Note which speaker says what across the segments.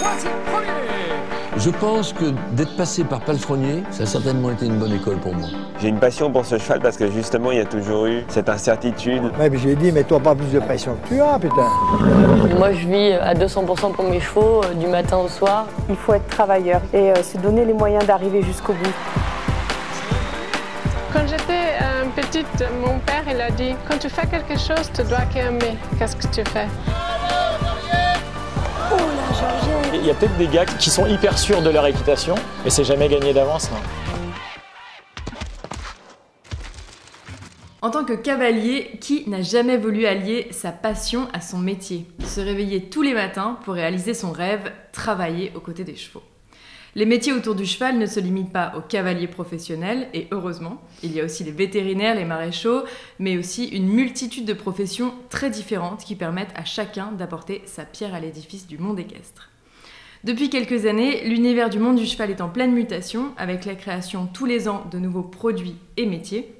Speaker 1: troisième premier.
Speaker 2: Je pense que d'être passé par palefrenier, ça a certainement été une bonne école pour moi.
Speaker 3: J'ai une passion pour ce cheval parce que justement il y a toujours eu cette incertitude.
Speaker 4: Ouais, mais j'ai dit, mets-toi pas plus de pression que tu as, putain.
Speaker 5: Moi je vis à 200% pour mes chevaux, du matin au soir.
Speaker 6: Il faut être travailleur et se donner les moyens d'arriver jusqu'au bout.
Speaker 7: Quand j'étais petite, mon père il a dit « Quand tu fais quelque chose, tu dois aimer. Qu'est-ce que tu fais ?»
Speaker 8: Il y a peut-être des gars qui sont hyper sûrs de leur équitation, mais c'est jamais gagné d'avance.
Speaker 9: En tant que cavalier, qui n'a jamais voulu allier sa passion à son métier? Se réveiller tous les matins pour réaliser son rêve, travailler aux côtés des chevaux. Les métiers autour du cheval ne se limitent pas aux cavaliers professionnels, et heureusement, il y a aussi les vétérinaires, les maréchaux, mais aussi une multitude de professions très différentes qui permettent à chacun d'apporter sa pierre à l'édifice du monde équestre. Depuis quelques années, l'univers du monde du cheval est en pleine mutation, avec la création tous les ans de nouveaux produits et métiers.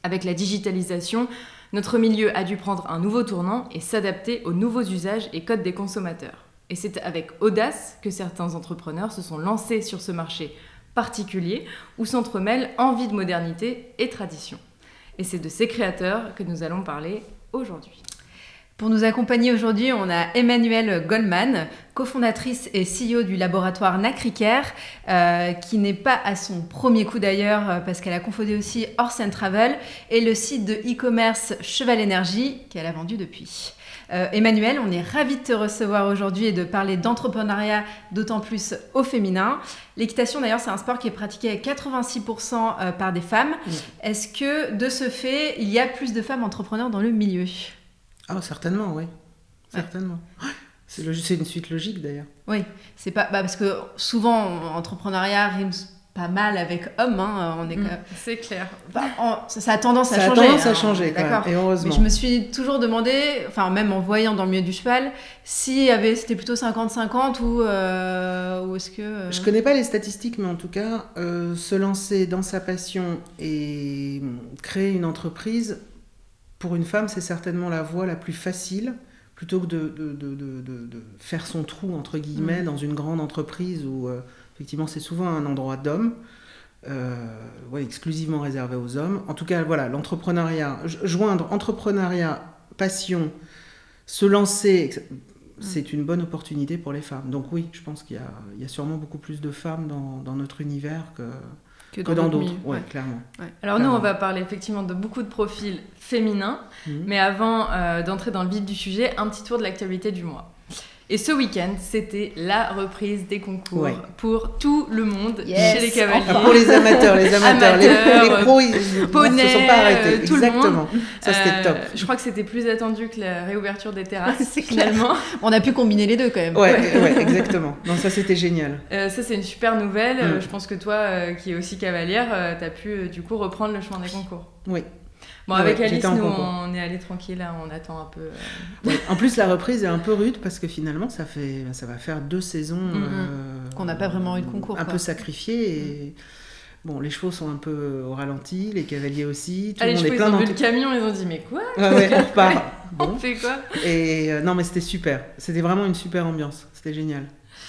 Speaker 9: Avec la digitalisation, notre milieu a dû prendre un nouveau tournant et s'adapter aux nouveaux usages et codes des consommateurs. Et c'est avec audace que certains entrepreneurs se sont lancés sur ce marché particulier où s'entremêlent envie de modernité et tradition. Et c'est de ces créateurs que nous allons parler aujourd'hui.
Speaker 10: Pour nous accompagner aujourd'hui, on a Emmanuelle Goldman, cofondatrice et CEO du laboratoire Nacricare, qui n'est pas à son premier coup d'ailleurs, parce qu'elle a cofondé aussi Horse & Travel et le site de e-commerce Cheval Énergie, qu'elle a vendu depuis. Emmanuelle, on est ravis de te recevoir aujourd'hui et de parler d'entrepreneuriat, d'autant plus au féminin. L'équitation, d'ailleurs, c'est un sport qui est pratiqué à 86% par des femmes. Oui. Est-ce que, de ce fait, il y a plus de femmes entrepreneurs dans le milieu ?
Speaker 11: Ah, certainement, oui. Certainement. Ouais. C'est une suite logique, d'ailleurs.
Speaker 10: Oui, c'est pas... parce que souvent, entrepreneuriat rime pas mal avec homme, hein. On est
Speaker 9: c'est clair.
Speaker 10: Ça a tendance à changer.
Speaker 11: Ça a tendance à changer, d'accord. Et heureusement.
Speaker 10: Mais je me suis toujours demandé, enfin même en voyant dans le milieu du cheval, si c'était plutôt 50-50 ou est-ce que...
Speaker 11: Je connais pas les statistiques, mais en tout cas, se lancer dans sa passion et créer une entreprise, pour une femme, c'est certainement la voie la plus facile, plutôt que de faire son trou, entre guillemets, dans une grande entreprise où... Effectivement, c'est souvent un endroit d'hommes, exclusivement réservé aux hommes. En tout cas, voilà, l'entrepreneuriat, joindre entrepreneuriat, passion, se lancer, c'est une bonne opportunité pour les femmes. Donc oui, je pense qu'il y a sûrement beaucoup plus de femmes dans notre univers que dans d'autres. Oui, clairement.
Speaker 9: Ouais. Alors nous, on va parler effectivement de beaucoup de profils féminins, mais avant d'entrer dans le vif du sujet, un petit tour de l'actualité du mois. Et ce week-end, c'était la reprise des concours pour tout le monde chez les cavaliers.
Speaker 11: Pour les amateurs, les pros, ils ne se sont pas arrêtés.
Speaker 9: Tout
Speaker 11: exactement.
Speaker 9: Le monde.
Speaker 11: Ça, c'était top.
Speaker 9: Je crois que c'était plus attendu que la réouverture des terrasses, finalement.
Speaker 10: On a pu combiner les deux, quand même.
Speaker 11: Ouais, exactement. Non, ça, c'était génial.
Speaker 9: Ça, c'est une super nouvelle. Je pense que toi, qui es aussi cavalière, tu as pu, du coup, reprendre le chemin des concours.
Speaker 11: Oui.
Speaker 9: Bon, avec Alice, nous, on est allés tranquille, là, on attend un peu.
Speaker 11: Ouais. En plus, la reprise est un peu rude parce que finalement, ça va faire 2 saisons
Speaker 10: qu'on n'a pas vraiment eu de concours.
Speaker 11: Un peu sacrifiées. Et... Bon, les chevaux sont un peu au ralenti, les cavaliers aussi. Tout le monde est plein
Speaker 9: ils ont
Speaker 11: dans
Speaker 9: vu le camion, ils ont dit mais quoi?
Speaker 11: Ouais, on repart.
Speaker 9: Bon. On fait quoi?
Speaker 11: Et non, mais c'était super. C'était vraiment une super ambiance. C'était génial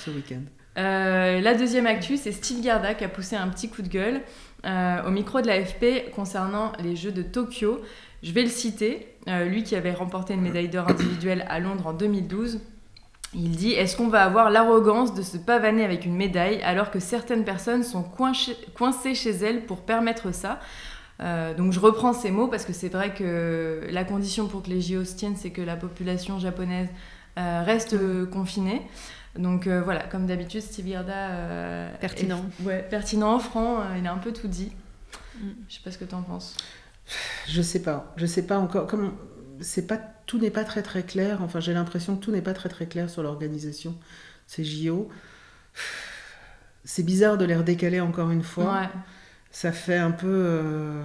Speaker 11: ce week-end.
Speaker 9: La deuxième actu, c'est Steve Garda qui a poussé un petit coup de gueule au micro de l'AFP concernant les Jeux de Tokyo. Je vais le citer, lui qui avait remporté une médaille d'or individuelle à Londres en 2012. Il dit « Est-ce qu'on va avoir l'arrogance de se pavaner avec une médaille alors que certaines personnes sont coincées chez elles pour permettre ça ?» Donc je reprends ces mots parce que c'est vrai que la condition pour que les JO se tiennent, c'est que la population japonaise reste confinée. Donc voilà, comme d'habitude, Steve Garda...
Speaker 10: pertinent.
Speaker 9: Pertinent, franc, il a un peu tout dit. Je sais pas ce que tu en penses.
Speaker 11: Je sais pas encore. Tout n'est pas très très clair. Enfin, j'ai l'impression que tout n'est pas très très clair sur l'organisation de ces JO. C'est bizarre de les redécaler encore une fois.
Speaker 9: Ouais.
Speaker 11: Ça fait un peu...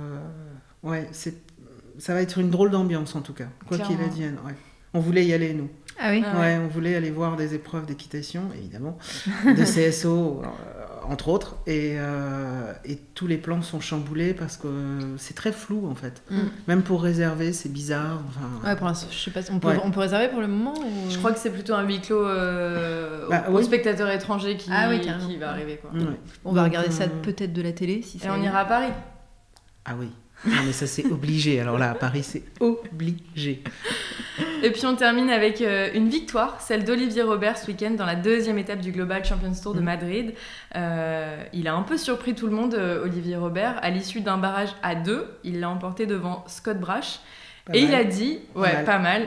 Speaker 11: ça va être une drôle d'ambiance en tout cas, quoi qu'il advienne. Ouais. On voulait y aller, nous.
Speaker 10: Ah oui.
Speaker 11: Ouais, on voulait aller voir des épreuves d'équitation, évidemment, de CSO entre autres, et tous les plans sont chamboulés parce que c'est très flou en fait. Même pour réserver, c'est bizarre. Enfin,
Speaker 10: Ouais, pour l'instant, je sais pas, on peut réserver pour le moment ou...
Speaker 9: Je crois que c'est plutôt un huis clos aux spectateurs étrangers qui va arriver, quoi.
Speaker 11: Ouais.
Speaker 10: On va regarder ça peut-être de la télé. Si
Speaker 9: Et on ira à Paris.
Speaker 11: Ah oui. Non mais ça c'est obligé. Alors là à Paris c'est obligé.
Speaker 9: Et puis on termine avec une victoire, celle d'Olivier Robert ce week-end dans la 2e étape du Global Champions Tour de Madrid. Il a un peu surpris tout le monde, Olivier Robert, à l'issue d'un barrage à 2. Il l'a emporté devant Scott Brash. Il a dit, pas mal.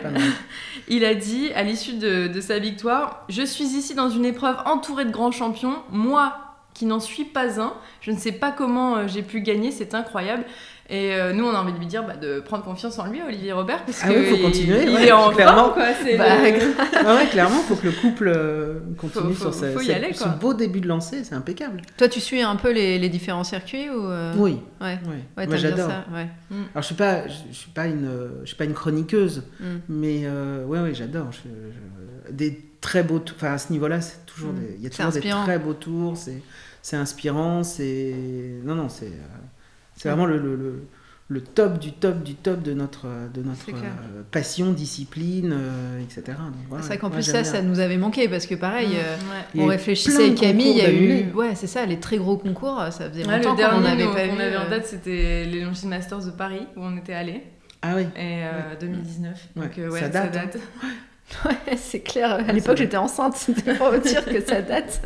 Speaker 9: Il a dit à l'issue de sa victoire, je suis ici dans une épreuve entourée de grands champions, moi qui n'en suis pas un, je ne sais pas comment j'ai pu gagner, c'est incroyable. Et nous, on a envie de lui dire de prendre confiance en lui, Olivier Robert, parce qu'il
Speaker 11: faut continuer.
Speaker 9: Il est en
Speaker 11: clairement.
Speaker 9: forme, quoi.
Speaker 11: Clairement, il faut que le couple continue sur ce beau début de lancée, c'est impeccable.
Speaker 10: Toi, tu suis un peu les différents circuits ou
Speaker 11: Oui.
Speaker 10: Ouais,
Speaker 11: moi j'adore.
Speaker 10: Ça, ouais.
Speaker 11: Alors je suis pas une chroniqueuse, mais j'adore. Des très beaux tours. Enfin à ce niveau-là, c'est toujours il y a toujours des très beaux tours. C'est inspirant. C'est vraiment le top du top du top de notre passion, discipline, etc. Donc, voilà,
Speaker 10: c'est vrai qu'en plus ça nous avait manqué parce que pareil, on
Speaker 11: il
Speaker 10: réfléchissait avec Camille, il y a eu c'est ça, les très gros concours, ça faisait longtemps qu'on n'avait pas vu.
Speaker 9: On avait en date, c'était les Longines Masters de Paris où on était allés.
Speaker 11: Ah oui.
Speaker 9: Et 2019. Donc
Speaker 11: ça date.
Speaker 10: Ouais, c'est clair. À l'époque, j'étais enceinte, c'était pour vous dire que ça date.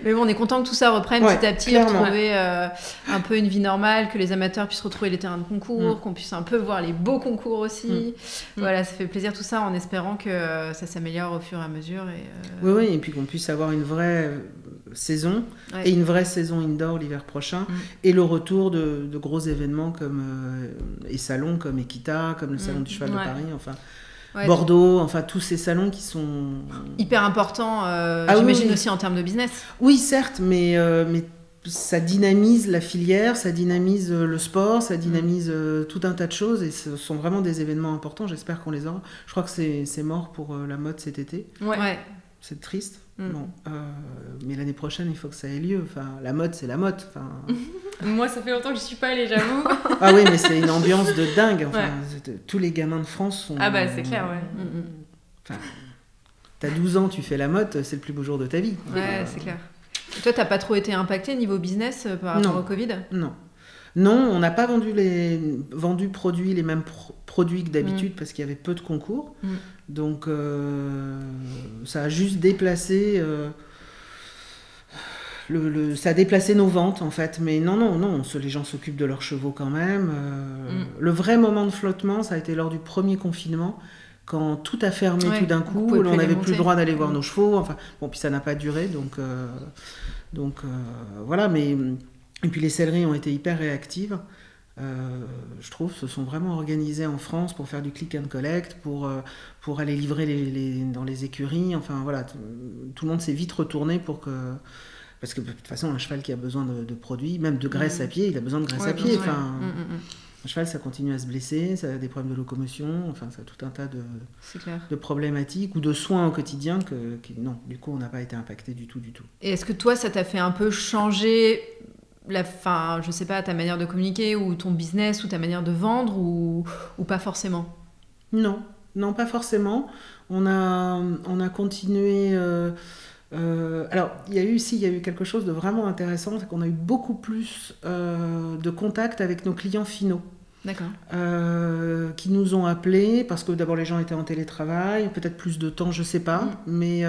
Speaker 10: Mais bon, on est content que tout ça reprenne petit à petit, retrouver un peu une vie normale, que les amateurs puissent retrouver les terrains de concours, qu'on puisse un peu voir les beaux concours aussi. Voilà, ça fait plaisir tout ça, en espérant que ça s'améliore au fur et à mesure.
Speaker 11: Oui, et puis qu'on puisse avoir une vraie saison et une vraie saison indoor l'hiver prochain, et le retour de gros événements comme et salons comme Equita, comme le salon du cheval de Paris, enfin. Bordeaux, enfin tous ces salons qui sont
Speaker 10: hyper importants, j'imagine aussi en termes de business.
Speaker 11: Oui, certes, mais ça dynamise la filière, ça dynamise le sport, ça dynamise tout un tas de choses, et ce sont vraiment des événements importants. J'espère qu'on les aura. Je crois que c'est mort pour la mode cet été.
Speaker 10: Ouais.
Speaker 11: C'est triste. Bon, mais l'année prochaine, il faut que ça ait lieu. Enfin, la mode, c'est la mode. Enfin...
Speaker 9: Moi, ça fait longtemps que je suis pas allée, j'avoue.
Speaker 11: Ah oui, mais c'est une ambiance de dingue. Enfin, tous les gamins de France sont...
Speaker 9: Ah bah, c'est clair,
Speaker 11: Enfin, t'as 12 ans, tu fais la mode, c'est le plus beau jour de ta vie.
Speaker 10: Ouais, c'est clair. Et toi, t'as pas trop été impacté niveau business par rapport au Covid ?
Speaker 11: Non, on n'a pas vendu les mêmes produits que d'habitude parce qu'il y avait peu de concours. Donc, ça a juste déplacé... ça a déplacé nos ventes, en fait. Mais non, les gens s'occupent de leurs chevaux quand même. Le vrai moment de flottement, ça a été lors du premier confinement, quand tout a fermé tout d'un coup, on n'avait plus le droit d'aller voir nos chevaux. Enfin, bon, puis ça n'a pas duré, donc voilà. Mais... Et puis les selleries ont été hyper réactives, je trouve, se sont vraiment organisées en France pour faire du click and collect, pour aller livrer dans les écuries. Enfin voilà, tout le monde s'est vite retourné parce que de toute façon un cheval qui a besoin de produits, même de graisse à pied, il a besoin de graisse à pied. Enfin, un cheval, ça continue à se blesser, ça a des problèmes de locomotion, enfin ça a tout un tas de problématiques ou de soins au quotidien non, du coup on n'a pas été impacté du tout.
Speaker 10: Et est-ce que toi ça t'a fait un peu changer je sais pas, ta manière de communiquer ou ton business ou ta manière de vendre ou pas forcément ?
Speaker 11: Non, pas forcément. On a continué. Alors, il y a eu quelque chose de vraiment intéressant, c'est qu'on a eu beaucoup plus de contacts avec nos clients finaux.
Speaker 10: D'accord.
Speaker 11: Qui nous ont appelés parce que d'abord les gens étaient en télétravail, peut-être plus de temps, je sais pas, mais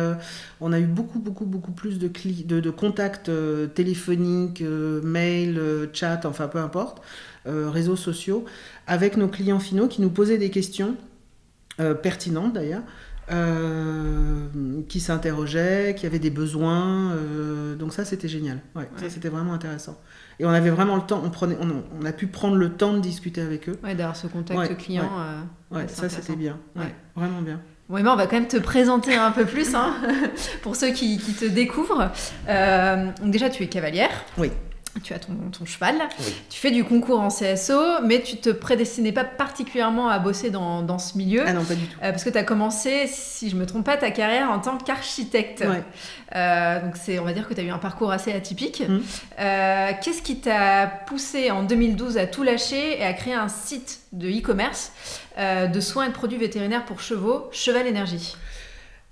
Speaker 11: on a eu beaucoup plus de contacts téléphoniques, mail, chat, enfin peu importe, réseaux sociaux, avec nos clients finaux qui nous posaient des questions pertinentes d'ailleurs, qui s'interrogeaient, qui avaient des besoins, donc ça c'était génial, ça c'était vraiment intéressant. Et on avait vraiment le temps, on a pu prendre le temps de discuter avec eux.
Speaker 10: Ouais, d'avoir ce contact client.
Speaker 11: Ça c'était bien, vraiment bien.
Speaker 10: Bon, Emma, on va quand même te présenter un peu plus, pour ceux qui te découvrent. Donc déjà, tu es cavalière.
Speaker 11: Oui.
Speaker 10: tu as ton cheval,
Speaker 3: Oui.
Speaker 10: tu fais du concours en CSO, mais tu te prédestinais pas particulièrement à bosser dans ce milieu.
Speaker 11: Ah non, pas du tout.
Speaker 10: Parce que tu as commencé, si je me trompe pas, ta carrière en tant qu'architecte.
Speaker 11: Ouais.
Speaker 10: Donc on va dire que tu as eu un parcours assez atypique. Qu'est-ce qui t'a poussé en 2012 à tout lâcher et à créer un site de e-commerce de soins et de produits vétérinaires pour chevaux, Cheval Énergie?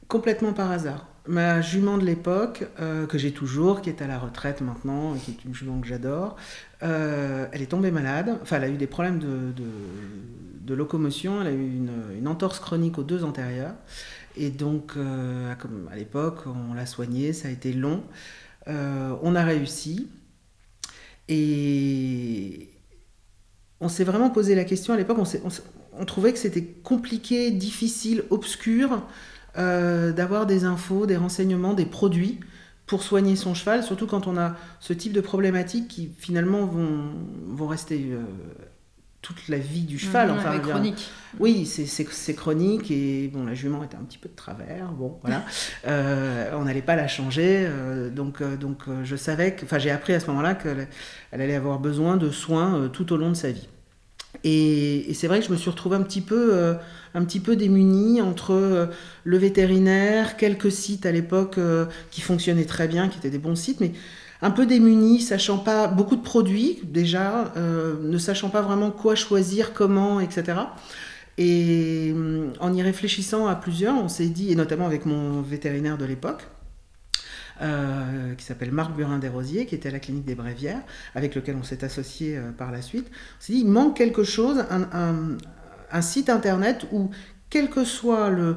Speaker 11: Complètement par hasard. Ma jument de l'époque, que j'ai toujours, qui est à la retraite maintenant, qui est une jument que j'adore, elle est tombée malade. Enfin, elle a eu des problèmes de locomotion. Elle a eu une entorse chronique aux 2 antérieurs. Et donc, comme à l'époque, on l'a soignée. Ça a été long. On a réussi. Et on s'est vraiment posé la question à l'époque. On trouvait que c'était compliqué, difficile, obscur. D'avoir des infos, des renseignements, des produits pour soigner son cheval, surtout quand on a ce type de problématiques qui finalement vont rester toute la vie du cheval.
Speaker 10: Enfin, chronique.
Speaker 11: Oui, c'est chronique et bon, la jument était un petit peu de travers, bon voilà, on n'allait pas la changer, donc je savais que, enfin j'ai appris à ce moment-là qu'elle allait avoir besoin de soins tout au long de sa vie. Et c'est vrai que je me suis retrouvée un petit peu démunie entre le vétérinaire, quelques sites à l'époque qui fonctionnaient très bien, qui étaient des bons sites, mais un peu démunie, sachant pas beaucoup de produits déjà, ne sachant pas vraiment quoi choisir, comment, etc. Et en y réfléchissant à plusieurs, on s'est dit, et notamment avec mon vétérinaire de l'époque, qui s'appelle Marc Burin-Desrosiers, qui était à la clinique des Brévières, avec lequel on s'est associé par la suite. On s'est dit, il manque quelque chose, un site internet où, quel que soit le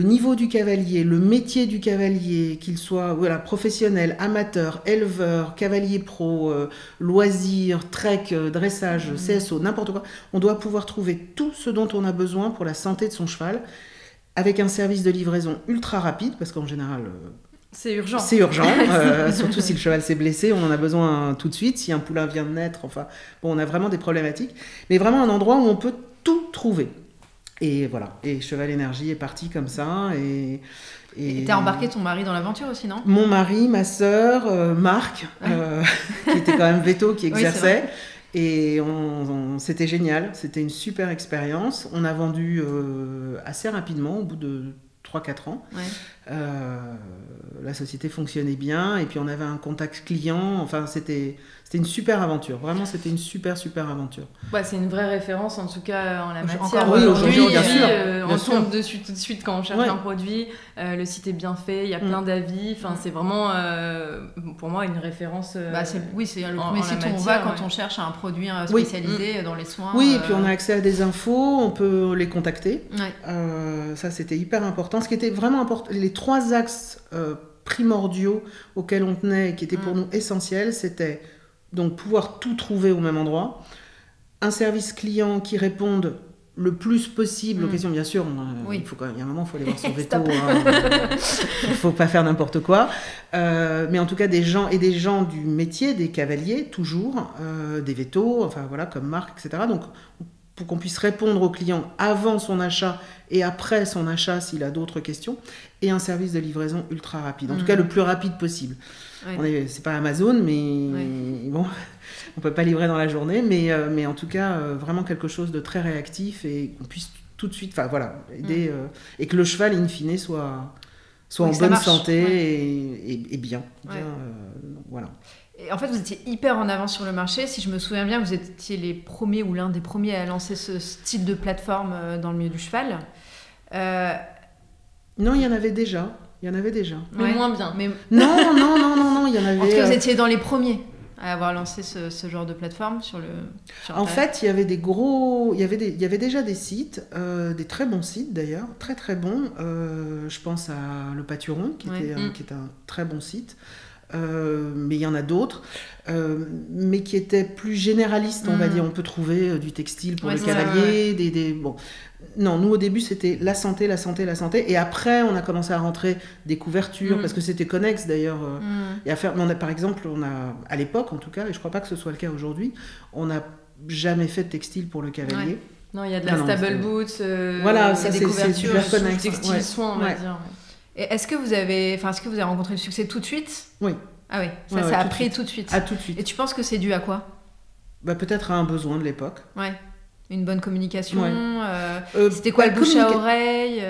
Speaker 11: niveau du cavalier, le métier du cavalier, qu'il soit professionnel, amateur, éleveur, cavalier pro, loisir, trek, dressage, CSO, n'importe quoi, on doit pouvoir trouver tout ce dont on a besoin pour la santé de son cheval, avec un service de livraison ultra rapide, parce qu'en général...
Speaker 10: C'est urgent.
Speaker 11: C'est urgent, surtout si le cheval s'est blessé, on en a besoin tout de suite. Si un poulain vient de naître, enfin, bon, on a vraiment des problématiques. Mais vraiment un endroit où on peut tout trouver. Et voilà, et Cheval Énergie est parti comme ça. Et
Speaker 10: t'as embarqué ton mari dans l'aventure aussi, non?
Speaker 11: Mon mari, ma sœur, Marc, qui était quand même véto, qui exerçait. Oui, et c'était génial, c'était une super expérience. On a vendu assez rapidement, au bout de 3-4 ans. Ouais. La société fonctionnait bien et puis on avait un contact client. Enfin, c'était une super aventure. Vraiment, c'était une super aventure.
Speaker 9: Ouais, c'est une vraie référence en tout cas en la matière.
Speaker 11: Encore aujourd'hui, bien sûr.
Speaker 9: On tombe dessus tout de suite quand on cherche un produit. Le site est bien fait, il y a plein d'avis. Enfin, c'est vraiment pour moi une référence.
Speaker 10: C'est le premier site où on va quand on cherche un produit spécialisé dans les soins.
Speaker 11: Oui, et puis on a accès à des infos, on peut les contacter. Ouais. Ça, c'était hyper important. Ce qui était vraiment important, les 3 axes primordiaux auxquels on tenait et qui étaient pour nous essentiels, c'était donc pouvoir tout trouver au même endroit, un service client qui réponde le plus possible aux questions, bien sûr. Il y a un moment, il faut aller voir son veto. Il ne faut pas faire n'importe quoi. Mais en tout cas, des gens du métier, des cavaliers, toujours, des vétos, enfin voilà, comme Marc, etc. Donc, pour qu'on puisse répondre aux clients avant son achat et après son achat s'il a d'autres questions, et un service de livraison ultra rapide, en tout cas le plus rapide possible. Ouais. C'est pas Amazon, mais bon, on peut pas livrer dans la journée, mais en tout cas vraiment quelque chose de très réactif et qu'on puisse tout de suite, enfin voilà, aider et que le cheval in fine soit en bonne santé et bien. Voilà.
Speaker 10: Et en fait, vous étiez hyper en avance sur le marché. Si je me souviens bien, vous étiez les premiers ou l'un des premiers à lancer ce style de plateforme dans le milieu du cheval.
Speaker 11: Non, il y en avait déjà.
Speaker 9: Mais moins bien.
Speaker 11: Mais... Non, il y en avait...
Speaker 10: En tout cas, vous étiez dans les premiers à avoir lancé ce genre de plateforme sur
Speaker 11: En fait, il y avait il y avait déjà des sites, des très bons sites d'ailleurs, très bons. Je pense à Le Pâturon, qui est un très bon site. Mais il y en a d'autres, mais qui étaient plus généralistes, on va dire. On peut trouver du textile pour le cavalier, bon. Non, nous au début c'était la santé, et après on a commencé à rentrer des couvertures, parce que c'était connexe d'ailleurs, et à faire. Mais par exemple, à l'époque en tout cas, et je crois pas que ce soit le cas aujourd'hui, on n'a jamais fait de textile pour le cavalier. Ouais.
Speaker 9: Non, il y a de la stable boots,
Speaker 11: voilà, ça
Speaker 9: des couvertures, textile soin, on va dire.
Speaker 10: Et est-ce que vous avez rencontré le succès tout de suite ?
Speaker 11: Oui.
Speaker 10: Ah oui, ça,
Speaker 11: Ouais,
Speaker 10: ça
Speaker 11: ouais,
Speaker 10: a
Speaker 11: tout de
Speaker 10: pris
Speaker 11: suite.
Speaker 10: tout de suite.
Speaker 11: Ah, tout de suite.
Speaker 10: Et tu penses que c'est dû à quoi?
Speaker 11: Peut-être à un besoin de l'époque.
Speaker 10: Ouais. Une bonne communication.
Speaker 11: Ouais.
Speaker 10: C'était quoi,
Speaker 11: la
Speaker 10: le bouche à oreille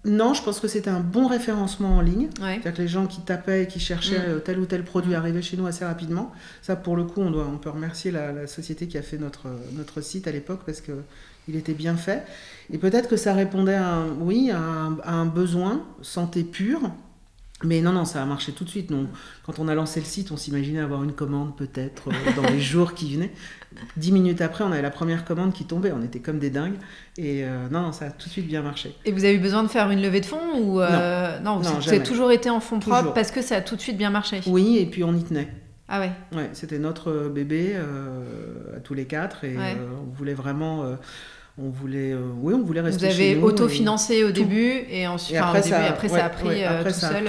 Speaker 11: Non, je pense que c'était un bon référencement en ligne.
Speaker 10: Ouais.
Speaker 11: C'est-à-dire que les gens qui tapaient et qui cherchaient tel ou tel produit arrivaient chez nous assez rapidement. Ça, pour le coup, on peut remercier la société qui a fait notre site à l'époque parce qu'il était bien fait. Et peut-être que ça répondait à un besoin, santé pure. Mais non, ça a marché tout de suite. Donc, quand on a lancé le site, on s'imaginait avoir une commande peut-être dans les jours qui venaient. 10 minutes après, on avait la première commande qui tombait. On était comme des dingues. Et non, ça a tout de suite bien marché.
Speaker 10: Et vous avez eu besoin de faire une levée de fonds ou Non, vous
Speaker 11: jamais.
Speaker 10: avez toujours été en fonds propres
Speaker 11: Toujours.
Speaker 10: parce que ça a tout de suite bien marché.
Speaker 11: Oui, et puis on y tenait.
Speaker 10: Ah ouais.
Speaker 11: Ouais, c'était notre bébé à tous les quatre. Et on voulait vraiment... on voulait rester chez nous.
Speaker 10: Vous avez autofinancé au début et ensuite, après ça a pris tout seul.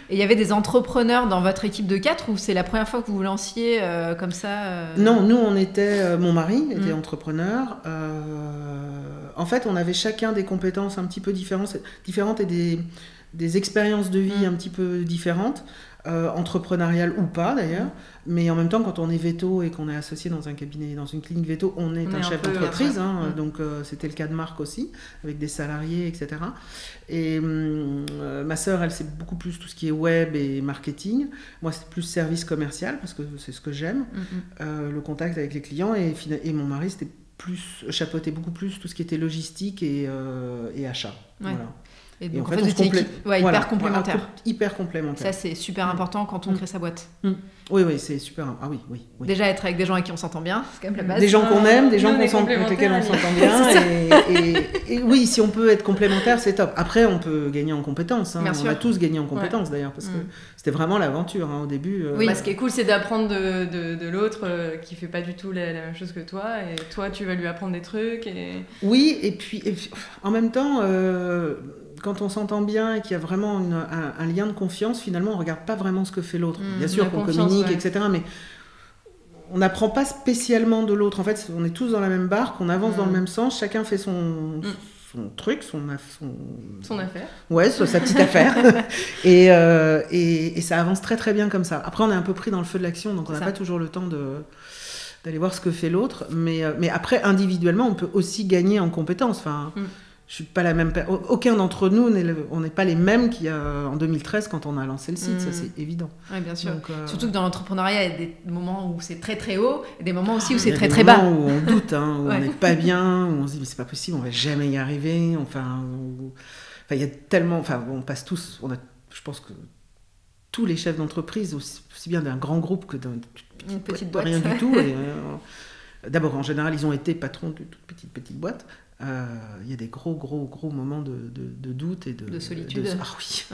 Speaker 10: Et il y avait des entrepreneurs dans votre équipe de 4 ou c'est la première fois que vous vous lanciez comme ça
Speaker 11: Non, nous on était, mon mari était entrepreneur. En fait, on avait chacun des compétences un petit peu différentes et des expériences de vie un petit peu différentes. Entrepreneurial ou pas d'ailleurs, mais en même temps quand on est veto et qu'on est associé dans un cabinet, dans une clinique veto, on est un chef d'entreprise, donc c'était le cas de Marc aussi, avec des salariés, etc. Et ma sœur, elle, c'est beaucoup plus tout ce qui est web et marketing. Moi, c'est plus service commercial, parce que c'est ce que j'aime, le contact avec les clients, et mon mari, c'était chapeautait beaucoup plus tout ce qui était logistique et achat.
Speaker 10: Ouais.
Speaker 11: Voilà.
Speaker 10: Et donc,
Speaker 11: en fait,
Speaker 10: vous étiez hyper complémentaire.
Speaker 11: Hyper complémentaire.
Speaker 10: Ça, c'est super important quand on crée sa boîte.
Speaker 11: Oui, c'est super. Ah oui.
Speaker 10: Déjà, être avec des gens avec qui on s'entend bien, c'est quand même la base.
Speaker 11: Des gens qu'on aime, des gens avec lesquels on s'entend bien. Et oui, si on peut être complémentaire, c'est top. Après, on peut gagner en compétences. On a tous gagné en compétences, d'ailleurs, parce que c'était vraiment l'aventure au début.
Speaker 9: Oui, ce qui est cool, c'est d'apprendre de l'autre qui fait pas du tout la même chose que toi. Et toi, tu vas lui apprendre des trucs.
Speaker 11: Oui, et puis en même temps... quand on s'entend bien et qu'il y a vraiment un lien de confiance, finalement, on ne regarde pas vraiment ce que fait l'autre. Bien sûr qu'on communique, etc., mais on n'apprend pas spécialement de l'autre. En fait, on est tous dans la même barque, on avance dans le même sens, chacun fait son truc, son
Speaker 9: affaire.
Speaker 11: Ouais, sa petite affaire. Et ça avance très très bien comme ça. Après, on est un peu pris dans le feu de l'action, donc on n'a pas toujours le temps d'aller voir ce que fait l'autre. Mais après, individuellement, on peut aussi gagner en compétences. Enfin... Je suis pas la même. Aucun d'entre nous on n'est pas les mêmes qu'il y a en 2013 quand on a lancé le site, ça c'est évident.
Speaker 10: Oui, bien sûr.
Speaker 11: Donc,
Speaker 10: surtout que dans l'entrepreneuriat, il y a des moments où c'est très très haut et des moments aussi où c'est très très bas.
Speaker 11: Il y a des moments où on doute, où on n'est pas bien, où on se dit mais c'est pas possible, on va jamais y arriver. Enfin, il y a tellement. Enfin, on passe tous. Je pense que tous les chefs d'entreprise, aussi bien d'un grand groupe que d'une petite boîte, rien du tout. D'abord, en général, ils ont été patrons de toute petite boîte. Il y a des gros moments de doute et de
Speaker 10: solitude.
Speaker 11: Ah oui.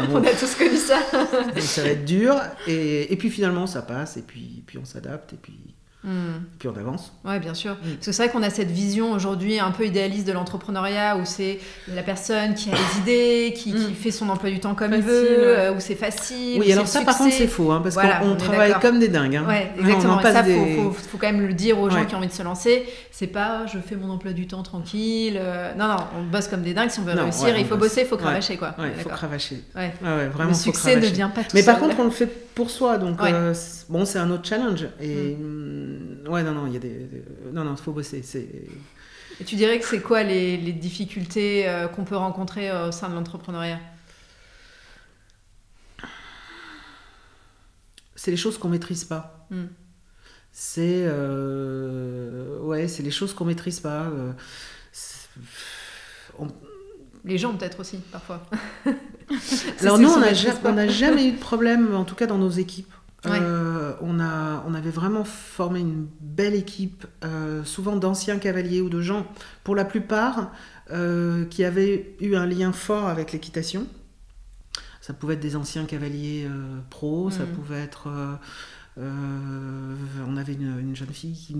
Speaker 10: On a tous connu ça.
Speaker 11: Donc ça va être dur et puis finalement ça passe et puis on s'adapte et puis on avance.
Speaker 10: Ouais, bien sûr. Parce que c'est vrai qu'on a cette vision aujourd'hui un peu idéaliste de l'entrepreneuriat où c'est la personne qui a les idées, qui fait son emploi du temps comme il veut, où c'est facile.
Speaker 11: Oui, alors ça par contre c'est faux, parce qu'on travaille comme des dingues.
Speaker 10: Ouais, exactement. Et ça, faut quand même le dire aux gens qui ont envie de se lancer. C'est pas je fais mon emploi du temps tranquille. Non, on bosse comme des dingues. Si on veut réussir, il faut bosser, il faut cravacher quoi.
Speaker 11: Ouais, il faut cravacher.
Speaker 10: Ouais,
Speaker 11: vraiment.
Speaker 10: Le succès ne vient pas tout seul.
Speaker 11: Mais par contre, on le fait pour soi, donc bon, c'est un autre challenge. Et il y a il faut bosser.
Speaker 10: Et tu dirais que c'est quoi les difficultés qu'on peut rencontrer au sein de l'entrepreneuriat ?
Speaker 11: C'est les choses qu'on maîtrise pas. C'est les choses qu'on maîtrise pas.
Speaker 10: Les gens peut-être aussi parfois.
Speaker 11: Alors nous, on n'a jamais eu de problème, en tout cas dans nos équipes. On avait vraiment formé une belle équipe, souvent d'anciens cavaliers ou de gens, pour la plupart, qui avaient eu un lien fort avec l'équitation. Ça pouvait être des anciens cavaliers pros, ça pouvait être... on avait une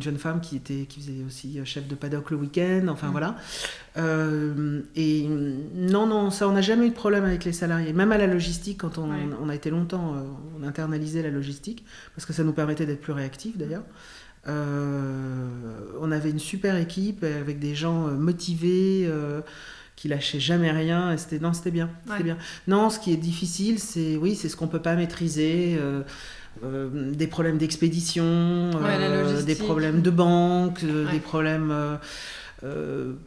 Speaker 11: jeune femme qui faisait aussi chef de paddock le week-end, enfin voilà. Et non, ça on n'a jamais eu de problème avec les salariés, même à la logistique quand on a été longtemps, on internalisait la logistique parce que ça nous permettait d'être plus réactifs d'ailleurs. On avait une super équipe avec des gens motivés qui lâchait jamais rien. Et c'était bien. C'était bien. Non, ce qui est difficile, c'est ce qu'on peut pas maîtriser. Des problèmes d'expédition, des problèmes de banque, des problèmes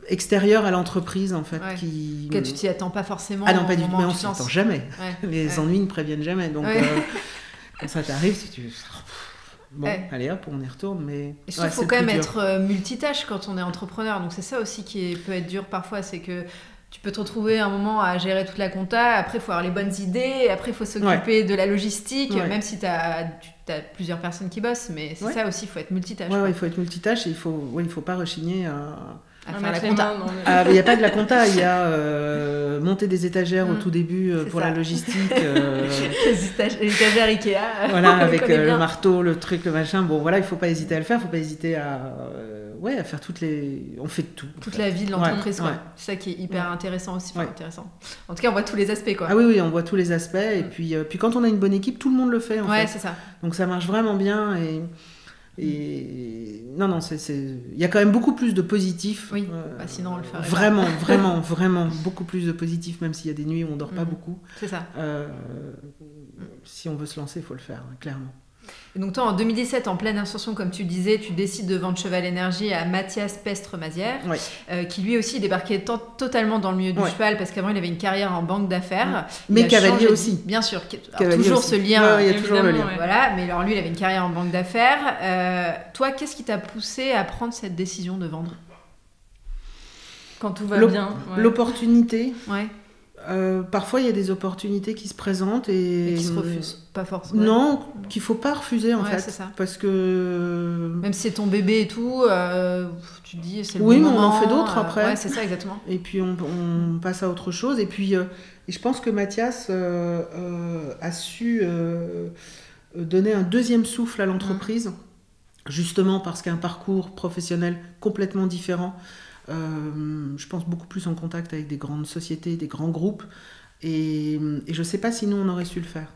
Speaker 11: extérieurs à l'entreprise en fait.
Speaker 10: Que tu t'y attends pas forcément.
Speaker 11: Ah non, pas du tout, mais on s'y attend jamais. Les ennuis ne préviennent jamais. Donc quand ça t'arrive, si tu... Bon, allez hop, on y retourne. Mais
Speaker 10: il faut quand même être multitâche quand on est entrepreneur. Donc c'est ça aussi qui peut être dur parfois, c'est que tu peux te retrouver un moment à gérer toute la compta, après il faut avoir les bonnes idées, après il faut s'occuper de la logistique, même si tu as plusieurs personnes qui bossent, mais c'est ça aussi, il faut être multitâche.
Speaker 11: Il faut être multitâche et il faut pas rechigner à
Speaker 10: faire la compta.
Speaker 11: Il n'y a pas de la compta, il y a monter des étagères au tout début pour la logistique.
Speaker 10: Les étagères Ikea.
Speaker 11: Voilà, avec le marteau, le truc, le machin. Bon, voilà, il ne faut pas hésiter à le faire, il ne faut pas hésiter à faire toutes les... On fait tout.
Speaker 10: Toute la vie de l'entreprise, quoi. C'est ça qui est hyper intéressant aussi. Intéressant. En tout cas, on voit tous les aspects, quoi.
Speaker 11: Ah oui, on voit tous les aspects. Et puis quand on a une bonne équipe, tout le monde le fait, en fait.
Speaker 10: C'est ça.
Speaker 11: Donc ça marche vraiment bien et non, il y a quand même beaucoup plus de positifs.
Speaker 10: Oui, sinon on le ferait.
Speaker 11: Vraiment beaucoup plus de positifs, même s'il y a des nuits où on dort pas beaucoup.
Speaker 10: C'est ça.
Speaker 11: Si on veut se lancer, il faut le faire, clairement.
Speaker 10: Et donc toi, en 2017, en pleine ascension, comme tu disais, tu décides de vendre Cheval Énergie à Mathias Pestre-Mazière, qui lui aussi débarquait totalement dans le milieu du cheval, parce qu'avant il avait une carrière en banque d'affaires.
Speaker 11: Mais cavalier aussi.
Speaker 10: Bien sûr, toujours
Speaker 11: aussi.
Speaker 10: Ce lien.
Speaker 11: Il y a toujours le lien.
Speaker 10: Voilà, mais alors lui, il avait une carrière en banque d'affaires. Toi, qu'est-ce qui t'a poussé à prendre cette décision de vendre ?
Speaker 9: Quand tout va bien.
Speaker 11: L'opportunité.
Speaker 10: Parfois,
Speaker 11: il y a des opportunités qui se présentent et
Speaker 10: qui se refusent, pas forcément.
Speaker 11: Non, qu'il faut pas refuser en fait,
Speaker 10: c'est ça.
Speaker 11: parce que
Speaker 10: même si c'est ton bébé et tout, tu te dis c'est le
Speaker 11: bon
Speaker 10: moment.
Speaker 11: Oui, mais on en fait d'autres après.
Speaker 10: C'est ça exactement.
Speaker 11: Et puis on passe à autre chose. Et puis je pense que Mathias a su donner un deuxième souffle à l'entreprise, justement parce qu'il y a un parcours professionnel complètement différent. Je pense beaucoup plus en contact avec des grandes sociétés, des grands groupes, et je sais pas si nous on aurait su le faire.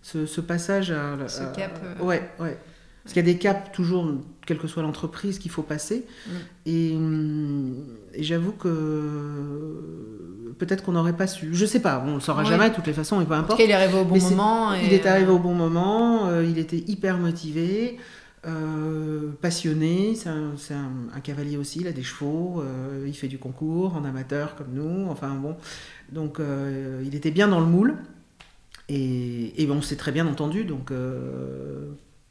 Speaker 11: Ce passage à
Speaker 10: ce cap.
Speaker 11: Parce qu'il y a des caps toujours, quelle que soit l'entreprise, qu'il faut passer. Et j'avoue que peut-être qu'on n'aurait pas su. Je sais pas, on le saura jamais de toutes les façons, et peu importe.
Speaker 10: En tout cas, il est arrivé au bon moment.
Speaker 11: Il est arrivé au bon moment. Il était hyper motivé. Passionné, c'est un cavalier aussi, il a des chevaux, il fait du concours en amateur comme nous, enfin bon, donc il était bien dans le moule et on s'est très bien entendu, donc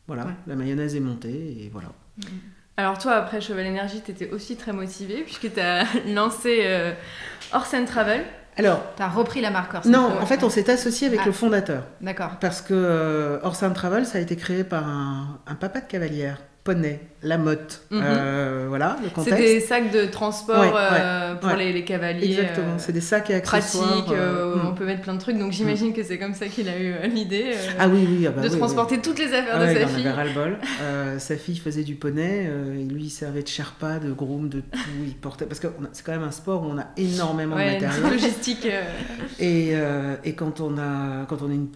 Speaker 11: voilà, la mayonnaise est montée et voilà.
Speaker 9: Alors toi, après Cheval Énergie, tu étais aussi très motivé puisque tu as lancé Horse & Travel.
Speaker 11: Alors,
Speaker 10: tu as repris la marque Horse &
Speaker 11: Non,
Speaker 10: Travel.
Speaker 11: en fait, on s'est associé avec le fondateur.
Speaker 10: D'accord.
Speaker 11: Parce que Horse & Travel, ça a été créé par un papa de cavalière, poney, Lamotte. Voilà, le contexte.
Speaker 9: C'est des sacs de transport pour les cavaliers.
Speaker 11: Exactement, c'est des sacs et accessoires.
Speaker 9: Pratiques, on peut mettre plein de trucs. Donc j'imagine que c'est comme ça qu'il a eu l'idée de transporter toutes les affaires de sa fille.
Speaker 11: Il en avait ras-le-bol. Sa fille faisait du poney, lui il servait de sherpa, de groom, de tout. Il portait... Parce que c'est quand même un sport où on a énormément de matériel.
Speaker 9: Logistique.
Speaker 11: Et quand on est une...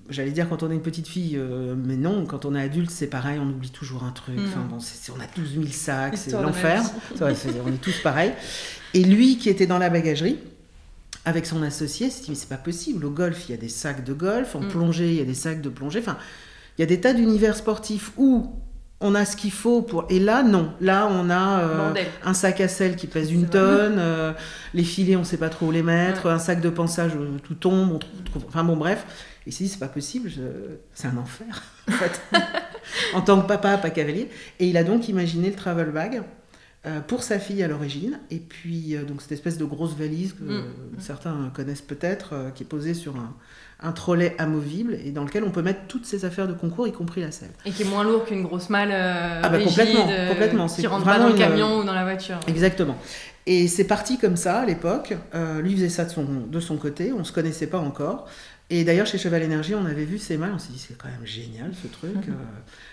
Speaker 11: J'allais dire quand on est une petite fille, mais non, quand on est adulte, c'est pareil, on oublie toujours un truc. Enfin, bon, on a 12 000 sacs, c'est l'enfer. On est tous pareils. Et lui, qui était dans la bagagerie, avec son associé, s'est dit, mais c'est pas possible. Au golf, il y a des sacs de golf. En plongée, il y a des sacs de plongée. Enfin, il y a des tas d'univers sportifs où on a ce qu'il faut pour... Et là, non. Là, on a un sac à sel qui pèse une tonne, les filets, on ne sait pas trop où les mettre, un sac de pansage, tout tombe, on trouve... Enfin bon, bref. Il s'est dit, c'est pas possible, c'est un enfer, en fait, en tant que papa, pas cavalier. Et il a donc imaginé le travel bag pour sa fille à l'origine. Et puis, donc, cette espèce de grosse valise que certains connaissent peut-être, qui est posée sur un trolley amovible et dans lequel on peut mettre toutes ses affaires de concours, y compris la selle.
Speaker 9: Et qui est moins lourd qu'une grosse malle rigide,
Speaker 11: complètement.
Speaker 9: Qui rentre pas dans le camion ou dans la voiture.
Speaker 11: Exactement. Et c'est parti comme ça, à l'époque. Lui faisait ça de son côté, on se connaissait pas encore. Et d'ailleurs, chez Cheval Énergie, on avait vu ces malles, on s'est dit, c'est quand même génial ce truc.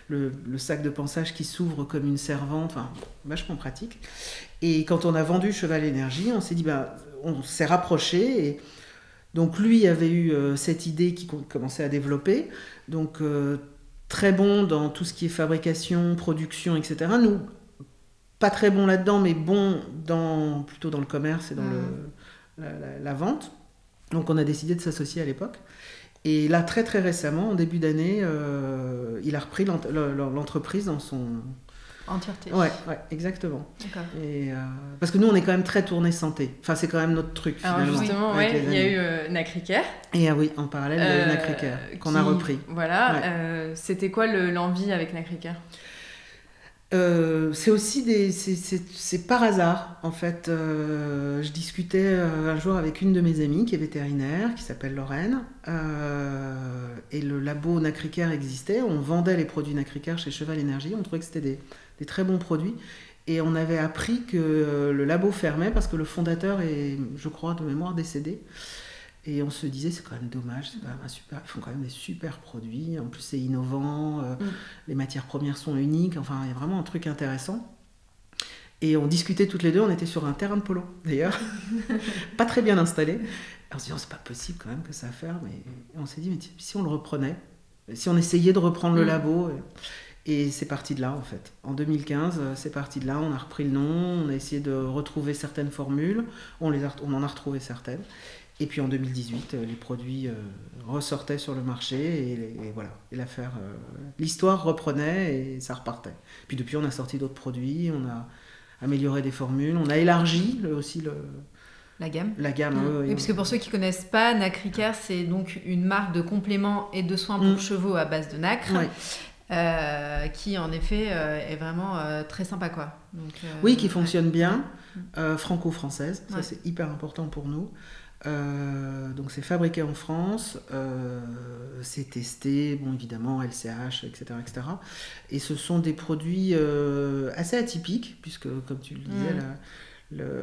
Speaker 11: Le sac de pansage qui s'ouvre comme une servante, enfin, vachement pratique. Et quand on a vendu Cheval Énergie, on s'est dit, on s'est rapprochés. Et donc, lui avait eu cette idée qui commençait à développer. Donc, très bon dans tout ce qui est fabrication, production, etc. Nous, pas très bon là-dedans, mais bon plutôt dans le commerce et dans la vente. Donc on a décidé de s'associer à l'époque. Et là, très très récemment, en début d'année, il a repris l'entreprise dans son...
Speaker 10: Entièreté.
Speaker 11: Ouais, exactement.
Speaker 10: D'accord.
Speaker 11: Et, parce que nous, on est quand même très tourné santé. Enfin, c'est quand même notre truc, finalement.
Speaker 9: Alors justement, il y a eu Nacricare.
Speaker 11: Et oui, en parallèle, il y a eu Nacricare, qu'on a repris.
Speaker 9: Voilà. C'était quoi l'envie avec Nacricare ?
Speaker 11: C'est aussi c'est par hasard, en fait. Je discutais un jour avec une de mes amies qui est vétérinaire, qui s'appelle Lorraine, et le labo Nacricare existait. On vendait les produits Nacricare chez Cheval Énergie. On trouvait que c'était des très bons produits. Et on avait appris que le labo fermait parce que le fondateur est, je crois, de mémoire décédé. Et on se disait, c'est quand même dommage, c'est quand même ils font quand même des super produits, en plus c'est innovant, les matières premières sont uniques, enfin il y a vraiment un truc intéressant. Et on discutait toutes les deux, on était sur un terrain de polo d'ailleurs, pas très bien installé. Et on se dit, c'est pas possible quand même que ça ferme. Et on s'est dit, mais si on le reprenait, si on essayait de reprendre le labo. Et c'est parti de là en fait. En 2015, c'est parti de là, on a repris le nom, on a essayé de retrouver certaines formules, on en a retrouvé certaines. Et puis en 2018, les produits ressortaient sur le marché et voilà. Et l'affaire, l'histoire reprenait et ça repartait. Puis depuis, on a sorti d'autres produits, on a amélioré des formules, on a élargi aussi
Speaker 10: la gamme.
Speaker 11: La gamme,
Speaker 10: oui. Parce que pour ceux qui ne connaissent pas, Nacricare, c'est donc une marque de compléments et de soins pour chevaux à base de nacre. Oui. Qui en effet est vraiment très sympa quoi. Donc,
Speaker 11: oui, qui fonctionne bien, franco-française, ça c'est hyper important pour nous. Donc c'est fabriqué en France, c'est testé, bon évidemment LCH, etc., etc. Et ce sont des produits assez atypiques, puisque comme tu le disais,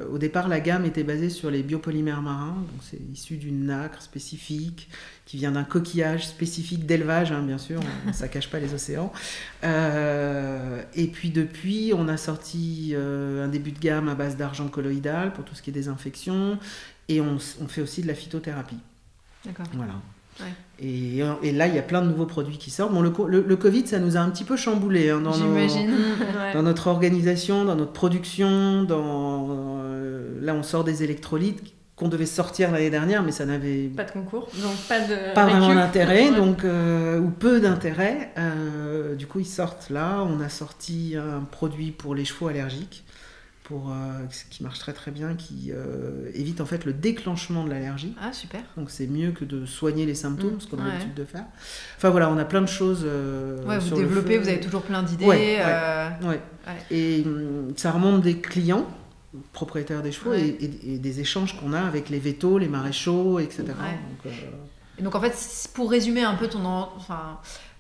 Speaker 11: au départ la gamme était basée sur les biopolymères marins, donc c'est issu d'une nacre spécifique, qui vient d'un coquillage spécifique d'élevage, hein, bien sûr, ça cache pas les océans. Et puis depuis, on a sorti un début de gamme à base d'argent colloïdal pour tout ce qui est désinfection. Et on fait aussi de la phytothérapie.
Speaker 10: D'accord.
Speaker 11: Voilà.
Speaker 10: Ouais.
Speaker 11: Et là, il y a plein de nouveaux produits qui sortent. Bon, le Covid, ça nous a un petit peu chamboulé hein, dans notre organisation, dans notre production. Là, on sort des électrolytes qu'on devait sortir l'année dernière, mais ça n'avait
Speaker 9: pas de concours, donc pas
Speaker 11: vraiment d'intérêt, donc ou peu d'intérêt. Du coup, ils sortent là. On a sorti un produit pour les chevaux allergiques. Qui marche très très bien, qui évite en fait le déclenchement de l'allergie.
Speaker 10: Ah super.
Speaker 11: Donc c'est mieux que de soigner les symptômes, ce qu'on a l'habitude de faire. Enfin voilà, on a plein de choses
Speaker 10: vous développez, vous avez toujours plein d'idées.
Speaker 11: Et ça remonte des clients, propriétaires des chevaux, et des échanges qu'on a avec les vétos, les maréchaux, etc.
Speaker 10: Et donc en fait, pour résumer un peu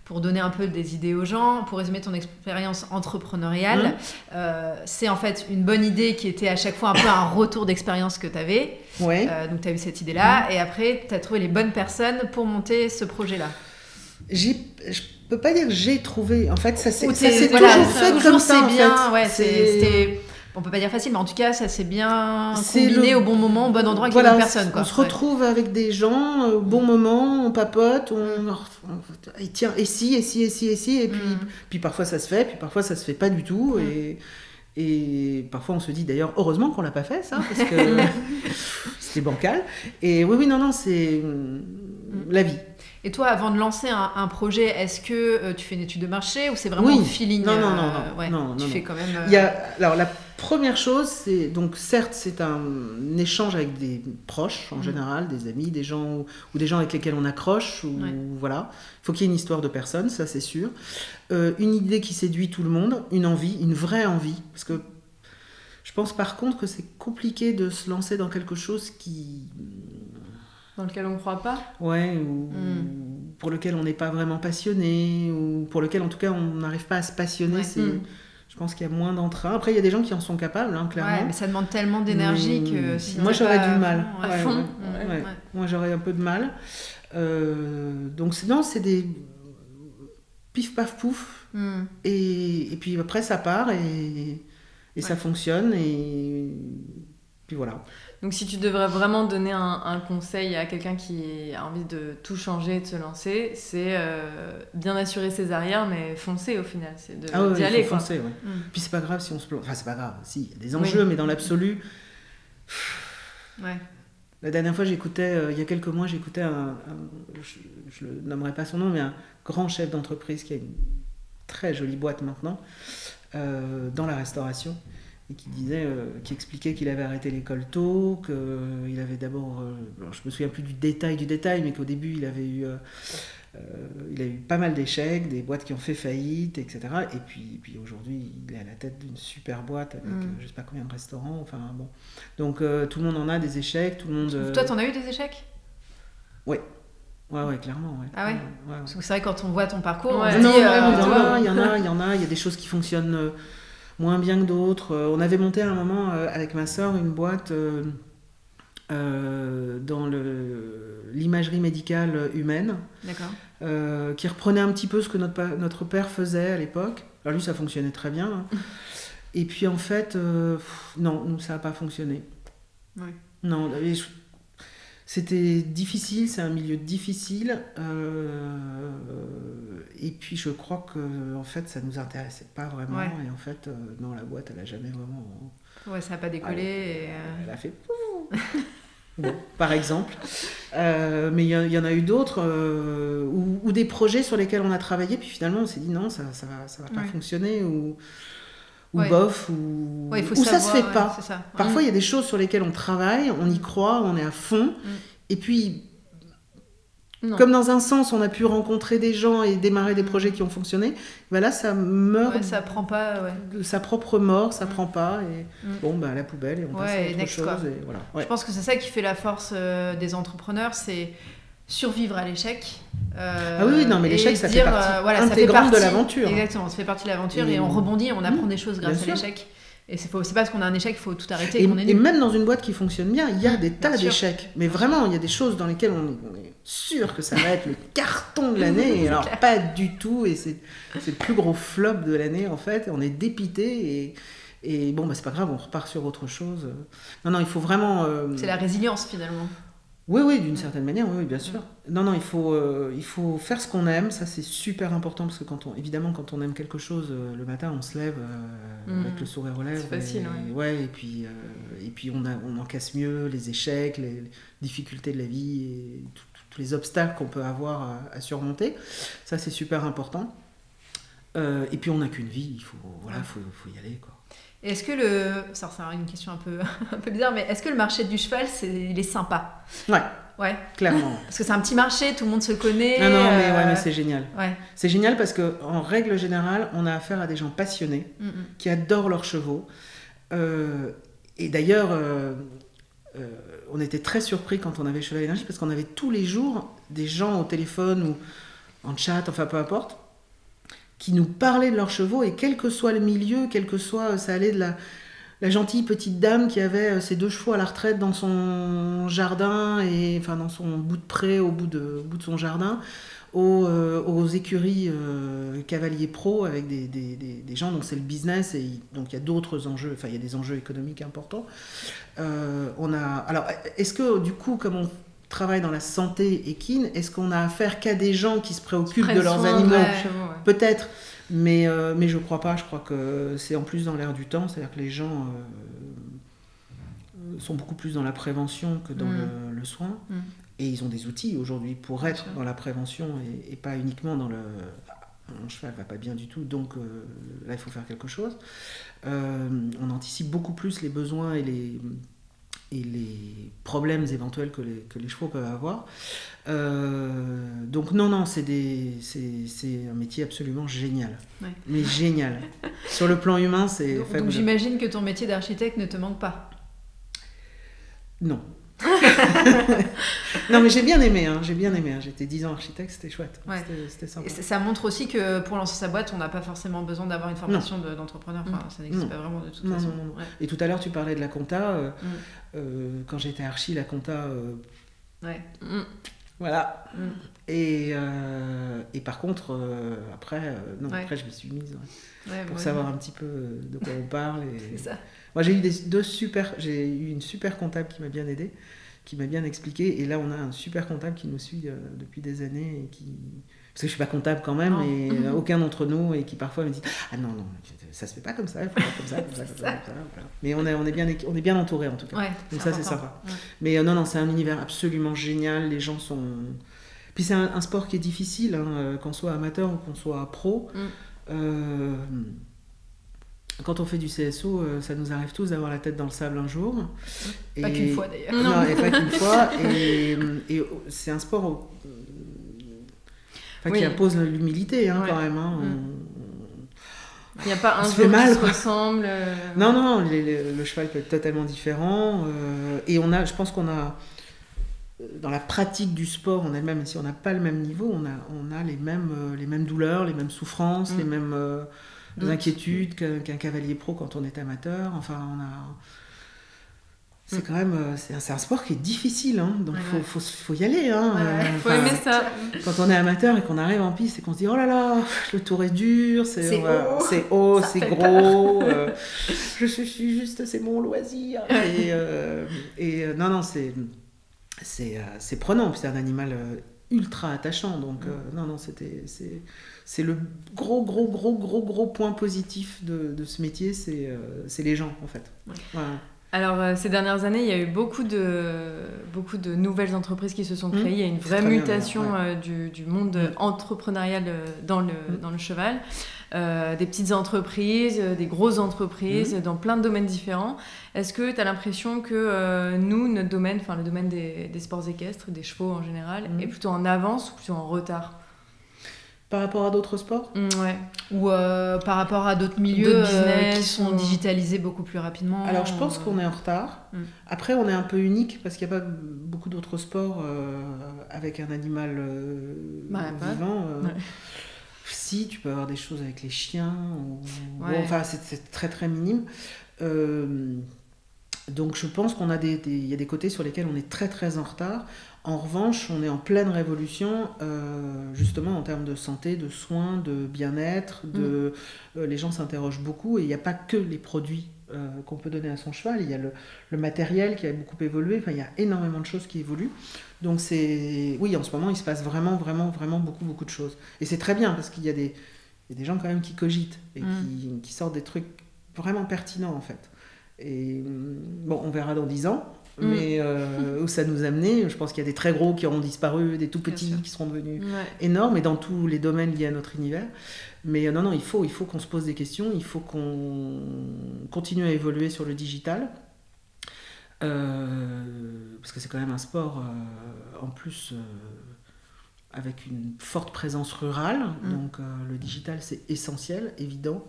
Speaker 10: pour donner un peu des idées aux gens, pour résumer ton expérience entrepreneuriale, c'est en fait une bonne idée qui était à chaque fois un peu un retour d'expérience que tu avais. Donc tu as eu cette idée-là, et après tu as trouvé les bonnes personnes pour monter ce projet-là.
Speaker 11: Je peux pas dire que j'ai trouvé, en fait ça s'est toujours fait
Speaker 10: toujours
Speaker 11: comme ça.
Speaker 10: Bien, c'était... On peut pas dire facile, mais en tout cas, ça s'est bien combiné au bon moment, au bon endroit avec les bonnes personnes.
Speaker 11: On se retrouve avec des gens au bon moment, on papote, tiens, et si, et puis parfois ça se fait, puis parfois ça se fait pas du tout, et parfois on se dit d'ailleurs, heureusement qu'on l'a pas fait ça, parce que c'était bancal. Et oui, non, c'est la vie.
Speaker 10: Et toi, avant de lancer un projet, est-ce que tu fais une étude de marché ou c'est vraiment feeling? Non. Tu fais quand même...
Speaker 11: Alors, la première chose, c'est... Donc, certes, c'est un échange avec des proches, en général, des amis, des gens ou des gens avec lesquels on accroche. Voilà. Il faut qu'il y ait une histoire de personne, ça, c'est sûr. Une idée qui séduit tout le monde, une envie, une vraie envie. Parce que je pense, par contre, que c'est compliqué de se lancer dans quelque chose
Speaker 9: dans lequel on ne croit pas.
Speaker 11: Ou pour lequel on n'est pas vraiment passionné, ou pour lequel en tout cas on n'arrive pas à se passionner. Je pense qu'il y a moins d'entrain. Après, il y a des gens qui en sont capables, hein, clairement.
Speaker 10: Ouais, mais ça demande tellement d'énergie que... Si
Speaker 11: moi, j'aurais du mal.
Speaker 10: À fond.
Speaker 11: Moi, j'aurais un peu de mal. Donc, c'est des pif, paf, pouf. Et puis après, ça part et ça fonctionne. Et puis voilà.
Speaker 9: Donc si tu devrais vraiment donner un conseil à quelqu'un qui a envie de tout changer, de se lancer, c'est bien assurer ses arrières, mais foncer au final, c'est d'y aller.
Speaker 11: Il faut foncer, ouais. Puis c'est pas grave si on se plante. Enfin, c'est pas grave, si, il y a des enjeux, mais dans l'absolu...
Speaker 9: Ouais.
Speaker 11: La dernière fois, j'écoutais, il y a quelques mois, j'écoutais je ne nommerai pas son nom, mais un grand chef d'entreprise qui a une très jolie boîte maintenant, dans la restauration, et qui disait, qui expliquait qu'il avait arrêté l'école tôt, qu'il avait d'abord, je me souviens plus du détail, mais qu'au début il avait eu pas mal d'échecs, des boîtes qui ont fait faillite, etc. Et puis aujourd'hui, il est à la tête d'une super boîte avec je sais pas combien de restaurants. Enfin bon, donc tout le monde en a des échecs, tout le monde.
Speaker 10: Toi, t'en as eu des échecs ?
Speaker 11: Ouais, clairement. Ouais.
Speaker 10: Ah ouais.
Speaker 11: Ouais.
Speaker 10: Parce que c'est vrai quand on voit ton parcours, on
Speaker 11: se
Speaker 10: se
Speaker 11: dit, il y en a. Il y a des choses qui fonctionnent moins bien que d'autres. On avait monté à un moment avec ma sœur une boîte dans l'imagerie médicale humaine, qui reprenait un petit peu ce que notre père faisait à l'époque. Alors lui, ça fonctionnait très bien. Hein. Et puis en fait, non, nous, ça n'a pas fonctionné.
Speaker 10: Oui.
Speaker 11: Non, c'était difficile, c'est un milieu difficile. Et puis je crois que en fait, ça ne nous intéressait pas vraiment. Ouais. Et en fait, non, la boîte, elle n'a jamais vraiment...
Speaker 10: Ouais, ça n'a pas décollé.
Speaker 11: Elle a fait... Bon, par exemple. Mais il y en a eu d'autres, ou des projets sur lesquels on a travaillé, puis finalement on s'est dit non, ça va pas fonctionner, ou bof, ou ça se fait pas.
Speaker 10: Ça.
Speaker 11: Parfois il y a des choses sur lesquelles on travaille, on y croit, on est à fond, et puis comme dans un sens on a pu rencontrer des gens et démarrer des projets qui ont fonctionné, ben là ça meurt,
Speaker 10: ça prend pas
Speaker 11: de sa propre mort, ça prend pas, et bon la poubelle, et on passe à autre chose, et voilà.
Speaker 10: Je pense que c'est ça qui fait la force des entrepreneurs, c'est survivre à l'échec.
Speaker 11: Non, mais l'échec, ça fait partie intégrante de l'aventure.
Speaker 10: Exactement, ça fait partie de l'aventure, et on rebondit, on apprend des choses grâce à l'échec. Et c'est pas parce qu'on a un échec qu'il faut tout arrêter.
Speaker 11: Et même dans une boîte qui fonctionne bien, il y a des tas d'échecs. Mais vraiment, il y a des choses dans lesquelles on est sûr que ça va être le carton de l'année. Et alors, pas du tout. Et c'est le plus gros flop de l'année, en fait. On est dépité. Et bon, c'est pas grave, on repart sur autre chose. Non, il faut vraiment...
Speaker 10: C'est la résilience, finalement.
Speaker 11: Oui, d'une certaine manière, oui, bien sûr. Non, il faut faire ce qu'on aime, ça c'est super important, parce que quand on aime quelque chose, le matin on se lève avec le sourire aux lèvres.
Speaker 10: C'est facile,
Speaker 11: et puis on encaisse mieux les échecs, les difficultés de la vie, et tous les obstacles qu'on peut avoir à surmonter. Ça c'est super important. Et puis on n'a qu'une vie, il faut y aller, quoi.
Speaker 10: Et est-ce que ça c'est une question un peu bizarre, mais est-ce que le marché du cheval, il est sympa ? Ouais,
Speaker 11: clairement.
Speaker 10: Parce que c'est un petit marché, tout le monde se connaît.
Speaker 11: Non, mais c'est génial. Ouais. C'est génial parce qu'en règle générale, on a affaire à des gens passionnés, qui adorent leurs chevaux. Et d'ailleurs, on était très surpris quand on avait Cheval Énergie, parce qu'on avait tous les jours des gens au téléphone ou en chat, enfin peu importe, qui nous parlaient de leurs chevaux, et quel que soit le milieu, quel que soit, ça allait de la gentille petite dame qui avait ses 2 chevaux à la retraite dans son jardin, et enfin dans son bout de pré, au bout de son jardin, aux écuries cavaliers pro avec des gens dont c'est le business, et donc il y a d'autres enjeux, enfin il y a des enjeux économiques importants. Alors est-ce que du coup, comme on travaille dans la santé équine, est-ce qu'on a affaire qu'à des gens qui se préoccupent de leurs animaux ? Peut-être, mais je crois pas. Je crois que c'est en plus dans l'air du temps, c'est-à-dire que les gens sont beaucoup plus dans la prévention que dans le soin, et ils ont des outils aujourd'hui pour être dans la prévention, et pas uniquement dans le mon cheval va pas bien du tout, donc là il faut faire quelque chose. On anticipe beaucoup plus les besoins et les problèmes éventuels que les chevaux peuvent avoir. Donc non, c'est un métier absolument génial. Ouais. Mais génial. Sur le plan humain, c'est fabuleux.
Speaker 10: Donc j'imagine que ton métier d'architecte ne te manque pas.
Speaker 11: Non. Non, mais j'ai bien aimé. J'étais 10 ans architecte, c'était chouette. Ouais. C'était sympa.
Speaker 10: Et ça montre aussi que pour lancer sa boîte, on n'a pas forcément besoin d'avoir une formation d'entrepreneur. Enfin, ça n'existe pas vraiment de toute façon.
Speaker 11: Non. Ouais. Et tout à l'heure, tu parlais de la compta. Quand j'étais archi, la compta... Voilà. Et par contre, après, après je me suis mise pour savoir un petit peu de quoi on parle.
Speaker 10: C'est ça.
Speaker 11: Moi, j'ai eu une super comptable qui m'a bien aidé, qui m'a bien expliqué. Et là, on a un super comptable qui nous suit depuis des années et qui... Parce que je suis pas comptable quand même, et aucun d'entre nous, et qui parfois me dit « Ah non, ça se fait pas comme ça, il faut faire comme ça, comme ça, comme ça, comme ça. » Mais on est bien entourés en tout cas.
Speaker 10: Ouais,
Speaker 11: donc ça, c'est sympa. Ouais. Mais non, c'est un univers absolument génial. Les gens sont... Puis c'est un sport qui est difficile, hein, qu'on soit amateur ou qu'on soit pro. Quand on fait du CSO, ça nous arrive tous d'avoir la tête dans le sable un jour.
Speaker 10: Pas qu'une fois d'ailleurs.
Speaker 11: Non, et pas qu'une fois. Et c'est un sport qui impose l'humilité quand même. Hein.
Speaker 9: Il n'y a pas un jour qui se ressemble.
Speaker 11: Non, le cheval peut être totalement différent. Et je pense qu'on a, dans la pratique du sport en elle-même, même si on n'a pas le même niveau, on a les mêmes douleurs, les mêmes souffrances, les mêmes inquiétudes qu'un cavalier pro quand on est amateur. Enfin, c'est quand même c'est un sport qui est difficile, hein, donc faut y aller, hein.
Speaker 9: Faut aimer ça.
Speaker 11: Quand on est amateur et qu'on arrive en piste et qu'on se dit oh là là, le tour est dur, c'est haut, c'est gros, je suis juste, c'est mon loisir. Non, c'est prenant, puis c'est un animal ultra attachant, donc c'est le gros point positif de ce métier, c'est les gens en fait. Voilà.
Speaker 9: Alors, ces dernières années, il y a eu beaucoup de nouvelles entreprises qui se sont créées. Il y a une vraie mutation du monde entrepreneurial dans le cheval. Des petites entreprises, des grosses entreprises, dans plein de domaines différents. Est-ce que tu as l'impression que notre domaine, enfin le domaine des sports équestres, des chevaux en général, est plutôt en avance ou plutôt en retard ?
Speaker 11: Par rapport à d'autres sports ?
Speaker 9: Ouais.
Speaker 10: Ou par rapport à d'autres milieux qui sont digitalisés beaucoup plus rapidement.
Speaker 11: Alors je pense qu'on est en retard. Après on est un peu unique parce qu'il n'y a pas beaucoup d'autres sports avec un animal vivant. Si, tu peux avoir des choses avec les chiens. Enfin c'est très très minime. Donc je pense qu'on a il y a des côtés sur lesquels on est très très en retard. En revanche, on est en pleine révolution, justement en termes de santé, de soins, de bien-être. Les gens s'interrogent beaucoup et il n'y a pas que les produits qu'on peut donner à son cheval. Il y a le matériel qui a beaucoup évolué. Enfin, il y a énormément de choses qui évoluent. Donc oui, en ce moment, il se passe vraiment beaucoup de choses. Et c'est très bien parce qu'il y a des gens quand même qui cogitent et qui sortent des trucs vraiment pertinents en fait. Et bon, on verra dans 10 ans. Mais où ça nous a amené, je pense qu'il y a des très gros qui auront disparu, des tout petits qui seront devenus énormes, et dans tous les domaines liés à notre univers. Mais non, il faut qu'on se pose des questions, il faut qu'on continue à évoluer sur le digital, parce que c'est quand même un sport, en plus, avec une forte présence rurale, donc le digital c'est essentiel, évident,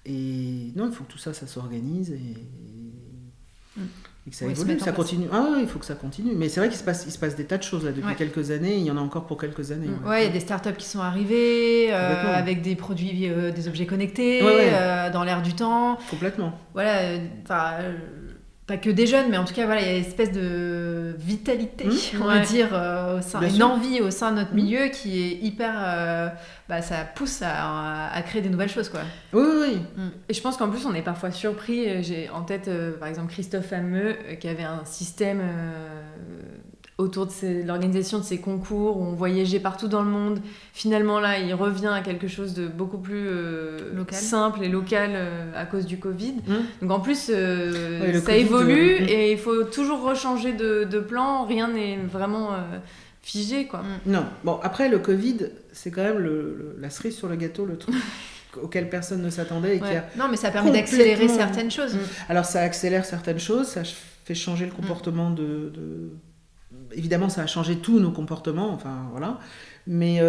Speaker 11: et non, il faut que tout ça s'organise, et que ça évolue, ça continue. Ah oui, il faut que ça continue. Mais c'est vrai qu'il se passe des tas de choses là depuis quelques années. Il y en a encore pour quelques années.
Speaker 10: Il y a des startups qui sont arrivées avec des produits, des objets connectés dans l'air du temps.
Speaker 11: Complètement.
Speaker 10: Voilà, pas que des jeunes, mais en tout cas, voilà, il y a une espèce de vitalité, on va dire, une envie au sein de notre milieu qui est hyper... ça pousse à créer des nouvelles choses, quoi.
Speaker 11: Oui.
Speaker 9: Et je pense qu'en plus, on est parfois surpris. J'ai en tête, par exemple, Christophe Fameux, qui avait un système autour de l'organisation de ses concours, où on voyageait partout dans le monde. Finalement, là, il revient à quelque chose de beaucoup plus simple et local à cause du Covid. Donc en plus, ça évolue et il faut toujours rechanger de plan. Rien n'est vraiment figé, quoi.
Speaker 11: Non. Bon, après, le Covid, c'est quand même la cerise sur le gâteau, le truc auquel personne ne s'attendait. Et qui a
Speaker 10: non, mais ça permet d'accélérer certaines choses.
Speaker 11: Alors, ça accélère certaines choses, ça fait changer le comportement Évidemment, ça a changé tous nos comportements, enfin voilà. Mais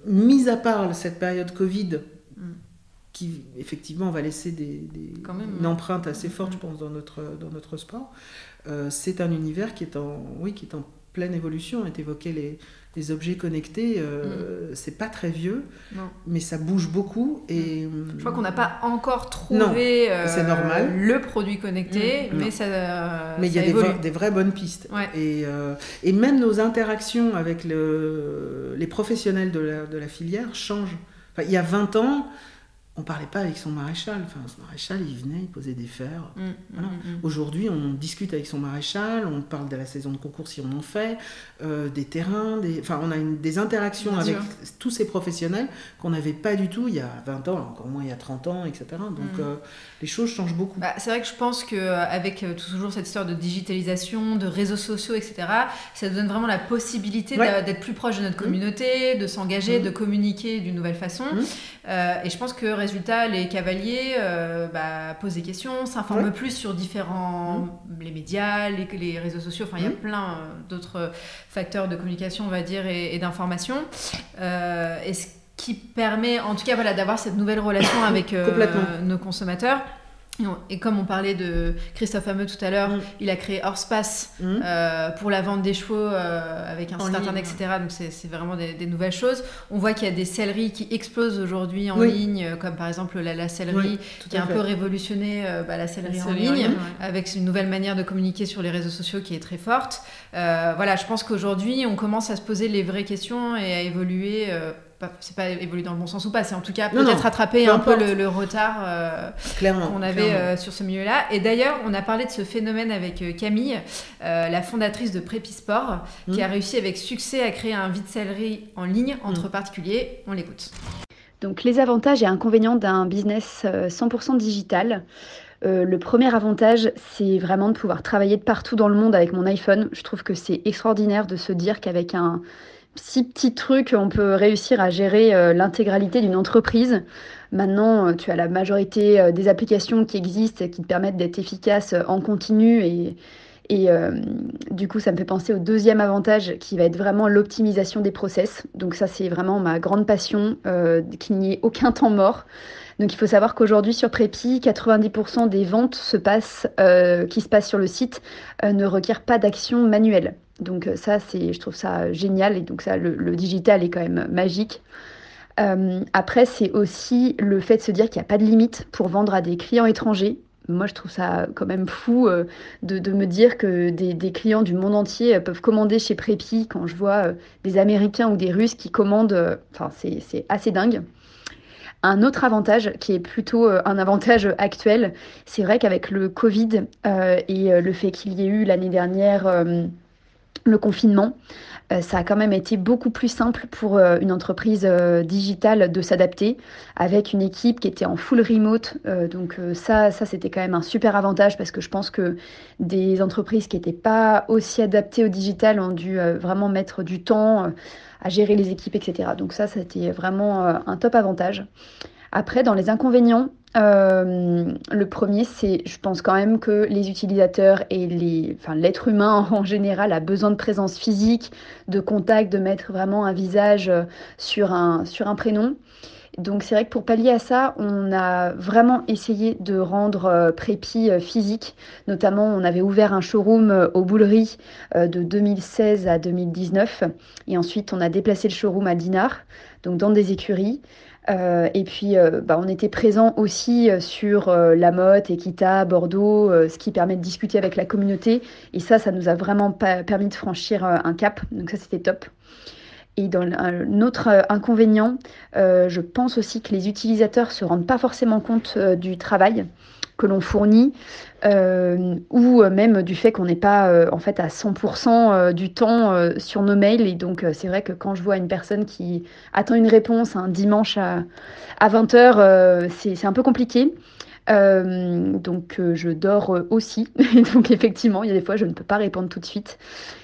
Speaker 11: mis à part cette période Covid, qui effectivement va laisser une empreinte assez forte, je pense, dans notre sport, c'est un univers qui est en pleine évolution. On a évoqué les objets connectés, c'est pas très vieux, mais ça bouge beaucoup. Et
Speaker 10: je crois qu'on n'a pas encore trouvé
Speaker 11: c'est normal.
Speaker 10: Le produit connecté, mais
Speaker 11: mais il y a des vraies bonnes pistes. Et même nos interactions avec les professionnels de la filière changent. Enfin, il y a 20 ans, on parlait pas avec son maréchal. Enfin, son maréchal, il venait, il posait des fers. Voilà. Aujourd'hui, on discute avec son maréchal, on parle de la saison de concours si on en fait, des terrains, enfin, on a des interactions avec tous ces professionnels qu'on n'avait pas du tout il y a 20 ans, encore moins il y a 30 ans, etc. Donc, les choses changent beaucoup.
Speaker 10: Bah, c'est vrai que je pense qu'avec toujours cette histoire de digitalisation, de réseaux sociaux, etc., ça nous donne vraiment la possibilité d'être plus proche de notre communauté, de s'engager, de communiquer d'une nouvelle façon. Et je pense que résultat, les cavaliers posent des questions, s'informent plus sur différents les médias, les réseaux sociaux. Enfin, il y a plein d'autres facteurs de communication, on va dire, et d'information. Et ce qui permet, en tout cas, d'avoir cette nouvelle relation avec nos consommateurs. Et comme on parlait de Christophe Hameux tout à l'heure, il a créé Horsepass pour la vente des chevaux avec un site internet, etc. Donc c'est vraiment des nouvelles choses. On voit qu'il y a des selleries qui explosent aujourd'hui en ligne, comme par exemple la sellerie qui a un peu révolutionné la sellerie en ligne, avec une nouvelle manière de communiquer sur les réseaux sociaux qui est très forte. Voilà, je pense qu'aujourd'hui, on commence à se poser les vraies questions et à évoluer. C'est pas évoluer dans le bon sens ou pas, c'est en tout cas peut-être rattraper un peu le retard qu'on avait sur ce milieu-là. Et d'ailleurs, on a parlé de ce phénomène avec Camille, la fondatrice de Prépi Sport, qui a réussi avec succès à créer un vide-sellerie en ligne entre particuliers. On l'écoute.
Speaker 1: Donc les avantages et inconvénients d'un business 100% digital. Le premier avantage, c'est vraiment de pouvoir travailler de partout dans le monde avec mon iPhone. Je trouve que c'est extraordinaire de se dire qu'avec un si petit truc, on peut réussir à gérer l'intégralité d'une entreprise. Maintenant, tu as la majorité des applications qui existent et qui te permettent d'être efficace en continu. Et du coup, ça me fait penser au deuxième avantage qui va être vraiment l'optimisation des process. Donc ça, c'est vraiment ma grande passion, qu'il n'y ait aucun temps mort. Donc il faut savoir qu'aujourd'hui sur Prépi, 90% des ventes qui se passent sur le site ne requièrent pas d'action manuelle. Donc ça, je trouve ça génial. Et donc ça, le digital est quand même magique. Après, c'est aussi le fait de se dire qu'il n'y a pas de limite pour vendre à des clients étrangers. Moi, je trouve ça quand même fou de me dire que des clients du monde entier peuvent commander chez Prépi quand je vois des Américains ou des Russes qui commandent. Enfin, c'est assez dingue. Un autre avantage, qui est plutôt un avantage actuel, c'est vrai qu'avec le Covid et le fait qu'il y ait eu l'année dernière le confinement, ça a quand même été beaucoup plus simple pour une entreprise digitale de s'adapter avec une équipe qui était en full remote. Donc ça, c'était quand même un super avantage parce que je pense que des entreprises qui n'étaient pas aussi adaptées au digital ont dû vraiment mettre du temps à gérer les équipes, etc. Donc ça, c'était vraiment un top avantage. Après, dans les inconvénients, le premier, c'est, je pense quand même que les utilisateurs et l'être humain en général a besoin de présence physique, de contact, de mettre vraiment un visage sur un prénom. Donc c'est vrai que pour pallier à ça, on a vraiment essayé de rendre Prépi physique. Notamment, on avait ouvert un showroom aux Bouleries de 2016 à 2019. Et ensuite, on a déplacé le showroom à Dinard, donc dans des écuries. Et puis, on était présent aussi sur La Motte, Equita, Bordeaux, ce qui permet de discuter avec la communauté. Et ça nous a vraiment permis de franchir un cap. Donc ça, c'était top. Et dans un autre inconvénient, je pense aussi que les utilisateurs ne se rendent pas forcément compte du travail que l'on fournit ou même du fait qu'on n'est pas en fait à 100% du temps sur nos mails. Et donc c'est vrai que quand je vois une personne qui attend une réponse un dimanche à 20h, c'est un peu compliqué. Donc je dors aussi. Et donc effectivement, il y a des fois je ne peux pas répondre tout de suite.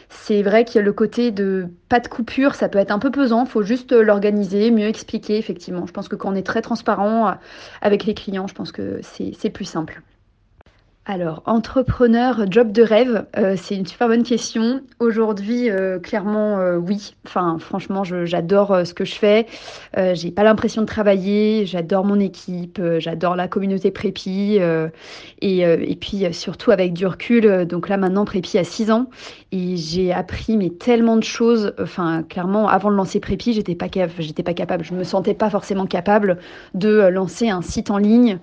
Speaker 1: C'est vrai qu'il y a le côté de pas de coupure, ça peut être un peu pesant, il faut juste l'organiser, mieux expliquer, effectivement. Je pense que quand on est très transparent avec les clients, je pense que c'est plus simple. Alors, entrepreneur, job de rêve, c'est une super bonne question. Aujourd'hui, clairement, oui. Enfin, franchement, j'adore ce que je fais. J'ai pas l'impression de travailler. J'adore mon équipe. J'adore la communauté Prépi. Et puis, surtout avec du recul. Donc là, maintenant, Prépi a 6 ans. Et j'ai appris tellement de choses. Enfin, clairement, avant de lancer Prépi, j'étais pas capable. Je me sentais pas forcément capable de lancer un site en ligne.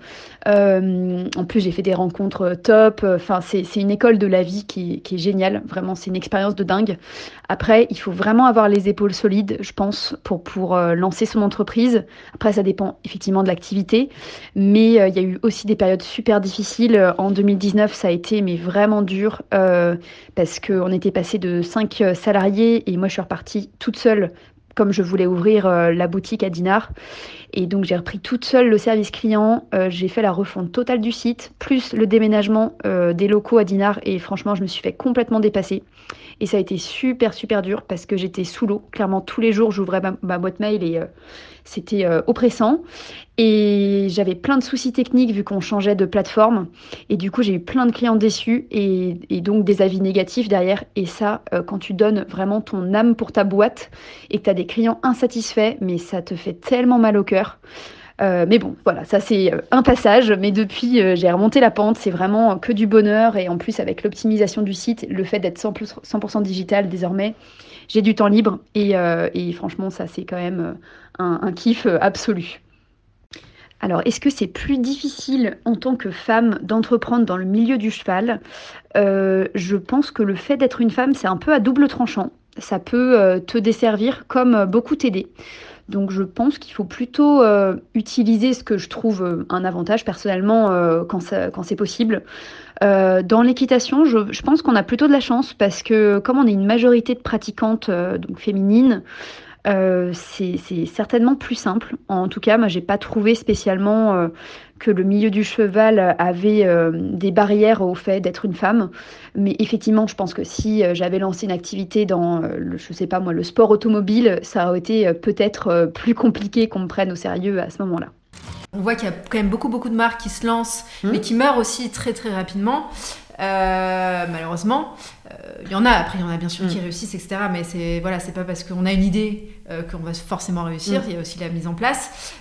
Speaker 1: En plus, j'ai fait des rencontres top. Enfin, c'est une école de la vie qui est géniale. Vraiment, c'est une expérience de dingue. Après, il faut vraiment avoir les épaules solides, je pense, pour lancer son entreprise. Après, ça dépend effectivement de l'activité. Mais il y a eu aussi des périodes super difficiles. En 2019, ça a été mais vraiment dur parce qu'on était passé de 5 salariés et moi, je suis repartie toute seule comme je voulais ouvrir la boutique à Dinard. Et donc, j'ai repris toute seule le service client. J'ai fait la refonte totale du site, plus le déménagement des locaux à Dinard. Et franchement, je me suis fait complètement dépasser. Et ça a été super, super dur parce que j'étais sous l'eau. Clairement, tous les jours, j'ouvrais ma boîte mail et c'était oppressant. Et j'avais plein de soucis techniques vu qu'on changeait de plateforme. Et du coup, j'ai eu plein de clients déçus et donc des avis négatifs derrière. Et ça, quand tu donnes vraiment ton âme pour ta boîte et que tu as des clients insatisfaits, mais ça te fait tellement mal au cœur. Mais bon, voilà, ça c'est un passage. Mais depuis, j'ai remonté la pente. C'est vraiment que du bonheur. Et en plus, avec l'optimisation du site, le fait d'être 100% digital désormais, j'ai du temps libre. Et franchement, ça c'est quand même un kiff absolu. Alors, est-ce que c'est plus difficile en tant que femme d'entreprendre dans le milieu du cheval ? Je pense que le fait d'être une femme, c'est un peu à double tranchant. Ça peut te desservir comme beaucoup t'aider. Donc je pense qu'il faut plutôt utiliser ce que je trouve un avantage personnellement quand c'est possible. Dans l'équitation, je pense qu'on a plutôt de la chance parce que comme on est une majorité de pratiquantes donc féminines, c'est certainement plus simple. En tout cas, moi, j'ai pas trouvé spécialement que le milieu du cheval avait des barrières au fait d'être une femme. Mais effectivement, je pense que si j'avais lancé une activité dans, je sais pas moi, le sport automobile, ça aurait été peut-être plus compliqué qu'on me prenne au sérieux à ce moment-là.
Speaker 10: On voit qu'il y a quand même beaucoup de marques qui se lancent, mais qui meurent aussi très très rapidement. Malheureusement, il y en a bien sûr qui réussissent, etc. Mais c'est pas parce qu'on a une idée qu'on va forcément réussir. Il y a aussi la mise en place.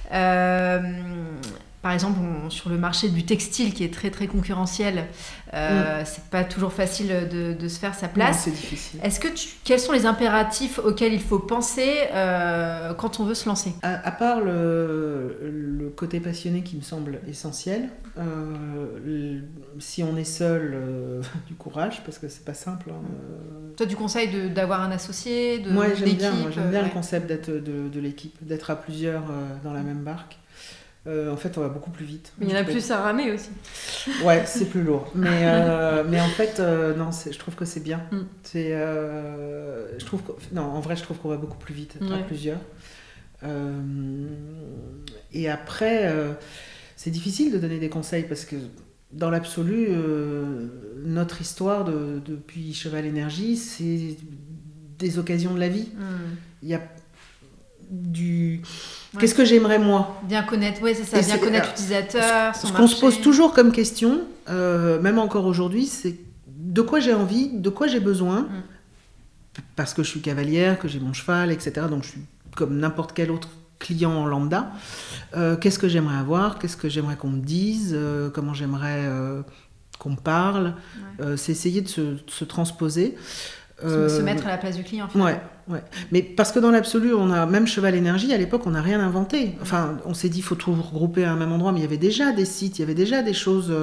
Speaker 10: Par exemple, sur le marché du textile qui est très très concurrentiel, c'est pas toujours facile de se faire sa place.
Speaker 11: Non, c'est difficile.
Speaker 10: Quels sont les impératifs auxquels il faut penser quand on veut se lancer ?
Speaker 11: À part le côté passionné qui me semble essentiel, si on est seul, du courage, parce que c'est pas simple.
Speaker 10: Toi, tu conseilles d'avoir un associé,
Speaker 11: Moi, j'aime bien
Speaker 10: ouais.
Speaker 11: le concept d'être de l'équipe, d'être à plusieurs dans la même barque. En fait, on va beaucoup plus vite.
Speaker 9: Mais il y en a plus à ramer aussi.
Speaker 11: Ouais, c'est plus lourd. Mais en fait, non, je trouve que c'est bien. En vrai, je trouve qu'on va beaucoup plus vite à plusieurs. Et après, c'est difficile de donner des conseils parce que dans l'absolu, notre histoire depuis Cheval Énergie, c'est des occasions de la vie. Il y a qu'est-ce que j'aimerais moi ?
Speaker 10: Bien connaître, c'est ça, bien connaître l'utilisateur, son
Speaker 11: Ce
Speaker 10: marché.
Speaker 11: qu'on se pose toujours comme question, même encore aujourd'hui, c'est de quoi j'ai envie, de quoi j'ai besoin, parce que je suis cavalière, que j'ai mon cheval, etc. Donc je suis comme n'importe quel autre client lambda. Qu'est-ce que j'aimerais avoir ? Qu'est-ce que j'aimerais qu'on me dise ? Comment j'aimerais qu'on me parle ? C'est essayer de se transposer.
Speaker 10: Se mettre à la place du client, finalement.
Speaker 11: Ouais. Mais parce que dans l'absolu, on a même Cheval Énergie, à l'époque, on n'a rien inventé. Enfin, on s'est dit, il faut tout regrouper à un même endroit, mais il y avait déjà des sites, il y avait déjà des choses.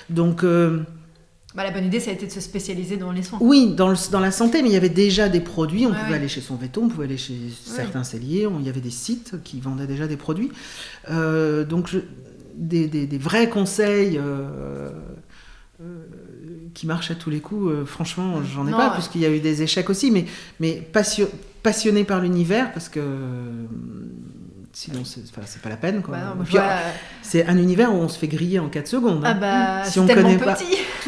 Speaker 11: Donc.
Speaker 10: La bonne idée, ça a été de se spécialiser dans les soins.
Speaker 11: Oui, dans la santé, mais il y avait déjà des produits. On pouvait aller chez son veto, on pouvait aller chez certains celliers. Il y avait des sites qui vendaient déjà des produits. Donc, des vrais conseils. Qui marche à tous les coups, franchement, j'en ai pas, puisqu'il y a eu des échecs aussi, mais passionné par l'univers, parce que sinon, c'est pas la peine. Quoi. C'est un univers où on se fait griller en 4 secondes.
Speaker 10: Si on connaît pas.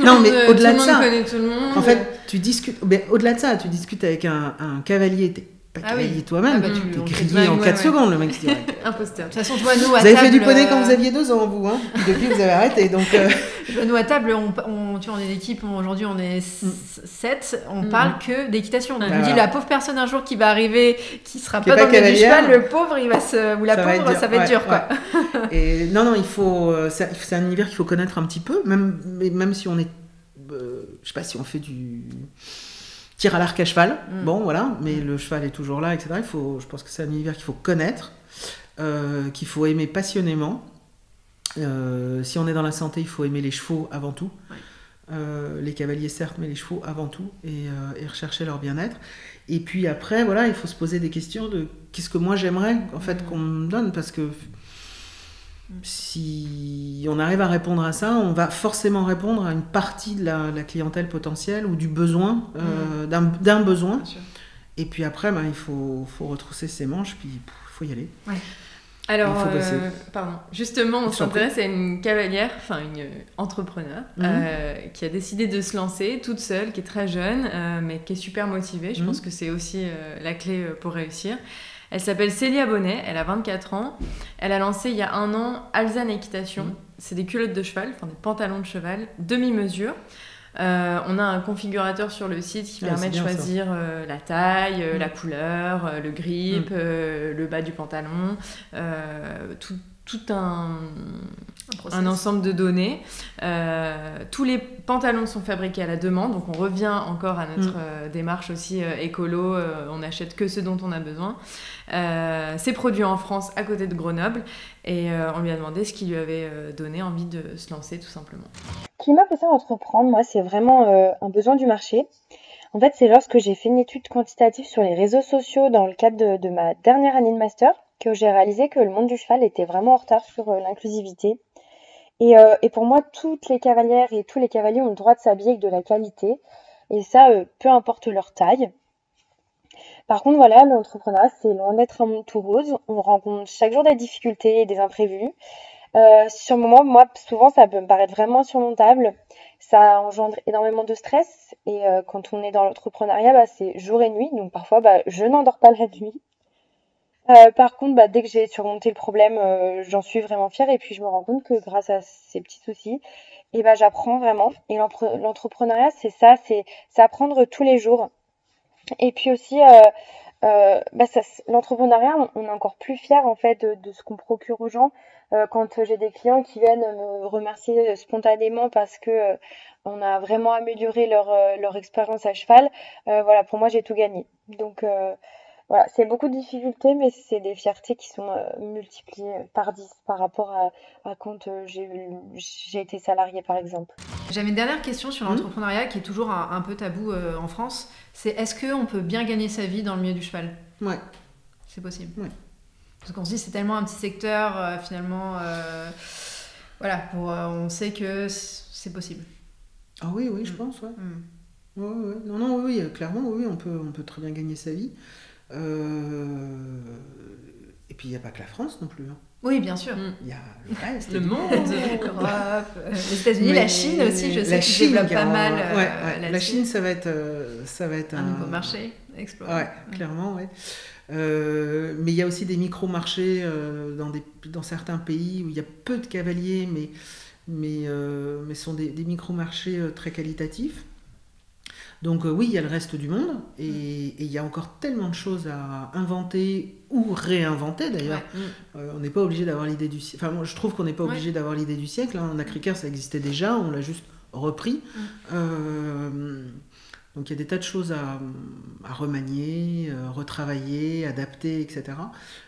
Speaker 11: Non, mais au-delà de ça,
Speaker 9: connaît tout le monde.
Speaker 11: En fait, tu discutes. Mais au-delà de ça, tu discutes avec un cavalier. T'es pas cavalier toi-même. T'es grillé en 4 secondes, le mec se dit.
Speaker 9: Imposteur.
Speaker 10: De toute façon, toi, nous, à
Speaker 11: vous avez
Speaker 10: table,
Speaker 11: fait du poney quand vous aviez 2 ans, vous, hein. Depuis, vous avez arrêté, donc.
Speaker 10: Nous, à table, on est une équipe, aujourd'hui, on est 7, on parle que d'équitation. On me dit, la pauvre personne un jour qui va arriver, qui sera pas dans le milieu du cheval, le pauvre, il va ou la pauvre, ça va être dur, quoi.
Speaker 11: Et non, il faut. C'est un univers qu'il faut connaître un petit peu, même si on est. Je sais pas si on fait du tir à l'arc à cheval, bon voilà, mais le cheval est toujours là, etc. Je pense que c'est un univers qu'il faut connaître, qu'il faut aimer passionnément. Si on est dans la santé, il faut aimer les chevaux avant tout.
Speaker 10: Ouais.
Speaker 11: Les cavaliers certes, mais les chevaux avant tout, et rechercher leur bien-être. Et puis après, voilà, il faut se poser des questions de qu'est-ce que moi j'aimerais en fait qu'on me donne, parce que si on arrive à répondre à ça, on va forcément répondre à une partie de la clientèle potentielle ou du besoin, d'un besoin. Et puis après, il faut retrousser ses manches, puis il faut y aller.
Speaker 10: Ouais.
Speaker 9: Alors, justement, on s'intéresse à une cavalière, enfin une entrepreneur, qui a décidé de se lancer toute seule, qui est très jeune, mais qui est super motivée. Je pense que c'est aussi la clé pour réussir. Elle s'appelle Célia Bonnet, elle a 24 ans. Elle a lancé il y a 1 an Alzane Équitation. C'est des culottes de cheval, enfin des pantalons de cheval, demi-mesure. On a un configurateur sur le site qui permet de choisir la taille, la couleur, le grip, le bas du pantalon, tout un ensemble de données. Tous les pantalons sont fabriqués à la demande, donc on revient encore à notre démarche aussi écolo, on n'achète que ce dont on a besoin. C'est produit en France, à côté de Grenoble, et on lui a demandé ce qui lui avait donné envie de se lancer, tout simplement.
Speaker 12: Ce qui m'a poussé à entreprendre, moi, c'est vraiment un besoin du marché. En fait, c'est lorsque j'ai fait une étude quantitative sur les réseaux sociaux dans le cadre de ma dernière année de master que j'ai réalisé que le monde du cheval était vraiment en retard sur l'inclusivité. Et pour moi, toutes les cavalières et tous les cavaliers ont le droit de s'habiller avec de la qualité. Et ça, peu importe leur taille. Par contre, voilà, l'entrepreneuriat, c'est loin d'être un monde tout rose. On rencontre chaque jour des difficultés et des imprévus. Sur le moment, moi, souvent, ça peut me paraître vraiment insurmontable. Ça engendre énormément de stress. Et quand on est dans l'entrepreneuriat, c'est jour et nuit. Donc parfois, je n'endors pas la nuit. Par contre, dès que j'ai surmonté le problème, j'en suis vraiment fière. Et puis, je me rends compte que grâce à ces petits soucis, j'apprends vraiment. Et l'entrepreneuriat, c'est ça, c'est apprendre tous les jours. Et puis aussi, l'entrepreneuriat, on est encore plus fier en fait de ce qu'on procure aux gens. Quand j'ai des clients qui viennent me remercier spontanément parce que on a vraiment amélioré leur expérience à cheval, voilà, pour moi j'ai tout gagné. Donc voilà, c'est beaucoup de difficultés, mais c'est des fiertés qui sont multipliées par 10 par rapport à quand j'ai été salariée, par exemple.
Speaker 10: J'avais une dernière question sur l'entrepreneuriat qui est toujours un peu tabou en France. C'est est-ce qu'on peut bien gagner sa vie dans le milieu du cheval ?
Speaker 11: Ouais.
Speaker 10: C'est possible.
Speaker 11: Ouais.
Speaker 10: Parce qu'on se dit c'est tellement un petit secteur, finalement, voilà, on sait que c'est possible.
Speaker 11: Ah oui, je pense, ouais. Ouais. Non, oui, clairement, oui, on peut très bien gagner sa vie. Et puis il n'y a pas que la France non plus.
Speaker 10: Oui, bien sûr.
Speaker 11: Il y a le reste.
Speaker 10: Le monde, l'Europe, les États-Unis, la Chine aussi, je sais qu'ils développent pas mal.
Speaker 11: La Chine, ça va être
Speaker 10: un nouveau marché exploré.
Speaker 11: Ouais, clairement, ouais. Mais il y a aussi des micro-marchés dans certains pays où il y a peu de cavaliers, mais sont des micro-marchés très qualitatifs. Donc oui, il y a le reste du monde, et il y a encore tellement de choses à inventer ou réinventer d'ailleurs. On n'est pas obligé d'avoir l'idée du siècle. Enfin, moi, je trouve qu'on n'est pas obligé d'avoir l'idée du siècle. En Acricaire, ça existait déjà, on l'a juste repris. Donc il y a des tas de choses à remanier, retravailler, adapter, etc.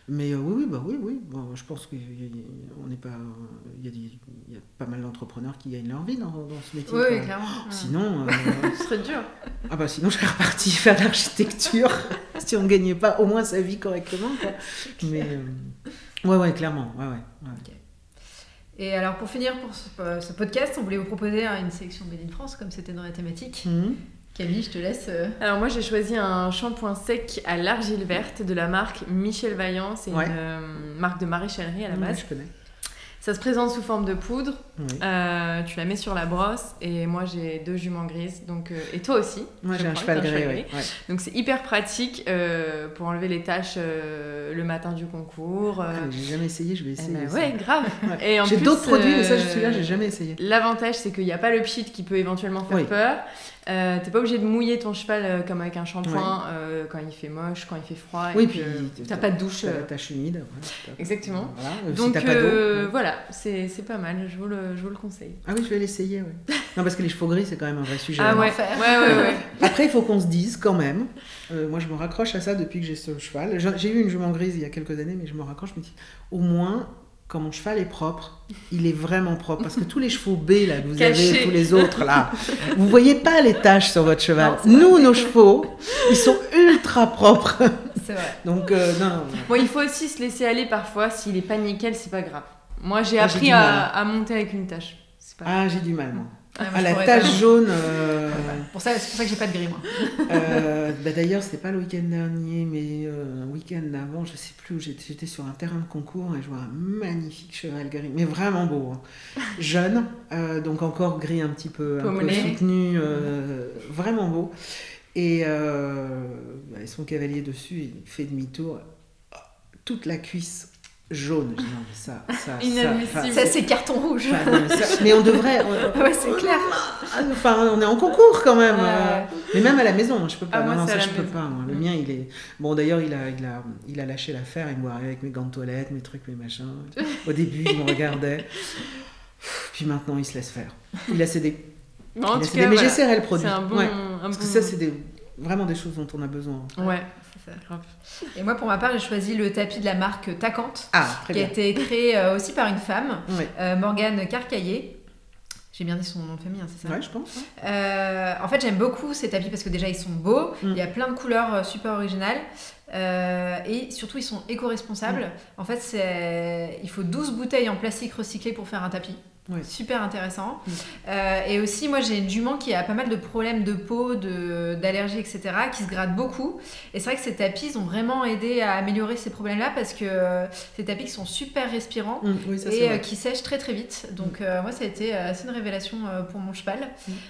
Speaker 11: Mais oui. Bon, je pense qu'il y a pas mal d'entrepreneurs qui gagnent leur vie dans ce métier.
Speaker 10: Oui, clairement.
Speaker 11: Sinon,
Speaker 10: ce serait dur.
Speaker 11: Sinon, je serais repartie faire de l'architecture si on ne gagnait pas au moins sa vie correctement, quoi. Mais ouais, clairement. Ouais.
Speaker 10: Okay. Et alors, pour finir pour ce podcast, on voulait vous proposer une sélection Made in France, comme c'était dans la thématique. Camille, je te laisse.
Speaker 9: Alors moi j'ai choisi un shampoing sec à l'argile verte de la marque Michel Vaillant. C'est une marque de maréchalerie à la base.
Speaker 11: Je connais.
Speaker 9: Ça se présente sous forme de poudre.
Speaker 11: Oui.
Speaker 9: Tu la mets sur la brosse et moi j'ai 2 juments grises. Donc, et toi aussi.
Speaker 11: Moi j'ai un cheval gris. Ouais.
Speaker 9: Donc c'est hyper pratique pour enlever les taches le matin du concours.
Speaker 11: J'ai jamais essayé, je vais essayer.
Speaker 9: Ouais, grave.
Speaker 11: Ouais.
Speaker 9: Et en
Speaker 11: j'ai
Speaker 9: plus,
Speaker 11: d'autres produits, mais ça celui-là j'ai jamais essayé.
Speaker 9: L'avantage c'est qu'il n'y a pas le pchit qui peut éventuellement faire peur. T'es pas obligé de mouiller ton cheval comme avec un shampoing quand il fait moche, quand il fait froid.
Speaker 11: Oui,
Speaker 9: et
Speaker 11: puis
Speaker 9: t'as pas de douche.
Speaker 11: T'as la tache humide.
Speaker 9: Exactement.
Speaker 11: Voilà.
Speaker 9: Donc
Speaker 11: si t'as pas d'eau,
Speaker 9: voilà, c'est pas mal, je vous le conseille.
Speaker 11: Ah oui, je vais l'essayer, ouais. Non, parce que les chevaux gris, c'est quand même un vrai sujet.
Speaker 9: Ah ouais.
Speaker 11: Après, il faut qu'on se dise quand même, moi je me raccroche à ça depuis que j'ai ce cheval. J'ai eu une jument grise il y a quelques années, mais je me raccroche, je me dis, au moins, quand mon cheval est propre, il est vraiment propre. Parce que tous les chevaux B là, que vous avez, tous les autres là, vous ne voyez pas les taches sur votre cheval. Nous, nos chevaux, ils sont ultra propres.
Speaker 9: C'est vrai.
Speaker 11: Donc, non.
Speaker 9: Bon, il faut aussi se laisser aller parfois. S'il n'est pas nickel, c'est pas grave. Moi, j'ai appris à monter avec une tache.
Speaker 11: J'ai du mal, moi.
Speaker 9: La
Speaker 11: tache jaune.
Speaker 10: C'est pour ça que j'ai pas de gris, moi.
Speaker 11: D'ailleurs, c'était pas le week-end dernier, mais un week-end d'avant, je sais plus où j'étais sur un terrain de concours et je vois un magnifique cheval gris, mais vraiment beau, hein. Jeune, donc encore gris un peu soutenu, vraiment beau. Et son cavalier dessus, il fait demi-tour, toute la cuisse jaune. Je dis non, mais
Speaker 10: inadmissible. Ça, c'est carton rouge.
Speaker 11: Mais on devrait.
Speaker 10: Ouais, c'est clair.
Speaker 11: Enfin, on est en concours quand même. Mais même à la maison, je peux pas.
Speaker 9: Moi,
Speaker 11: je peux pas. Moi. Le mien, il est. Bon, d'ailleurs, il a lâché l'affaire. Il me voit arriver avec mes gants de toilette, mes trucs, mes machins. Au début, il me regardait. Puis maintenant, il se laisse faire. Il a cédé. Mais j'essaierai le produit. Parce que ça, c'est vraiment des choses dont on a besoin.
Speaker 9: Ouais. Grave.
Speaker 10: Et moi, pour ma part, j'ai choisi le tapis de la marque Tacante, qui a été créé aussi par une femme, Morgane Carcaillé. J'ai bien dit son nom de famille, c'est ça ?
Speaker 11: Ouais, je pense.
Speaker 10: En fait, j'aime beaucoup ces tapis parce que déjà, ils sont beaux, il y a plein de couleurs super originales. Et surtout, ils sont éco-responsables. En fait, il faut 12 bouteilles en plastique recyclé pour faire un tapis. Ouais. Super intéressant. Et aussi, moi, j'ai une jument qui a pas mal de problèmes de peau, d'allergies, etc., qui se gratte beaucoup. Et c'est vrai que ces tapis ont vraiment aidé à améliorer ces problèmes-là parce que ces tapis qui sont super respirants et qui sèchent très très vite. Donc, moi, ça a été assez une révélation pour mon cheval.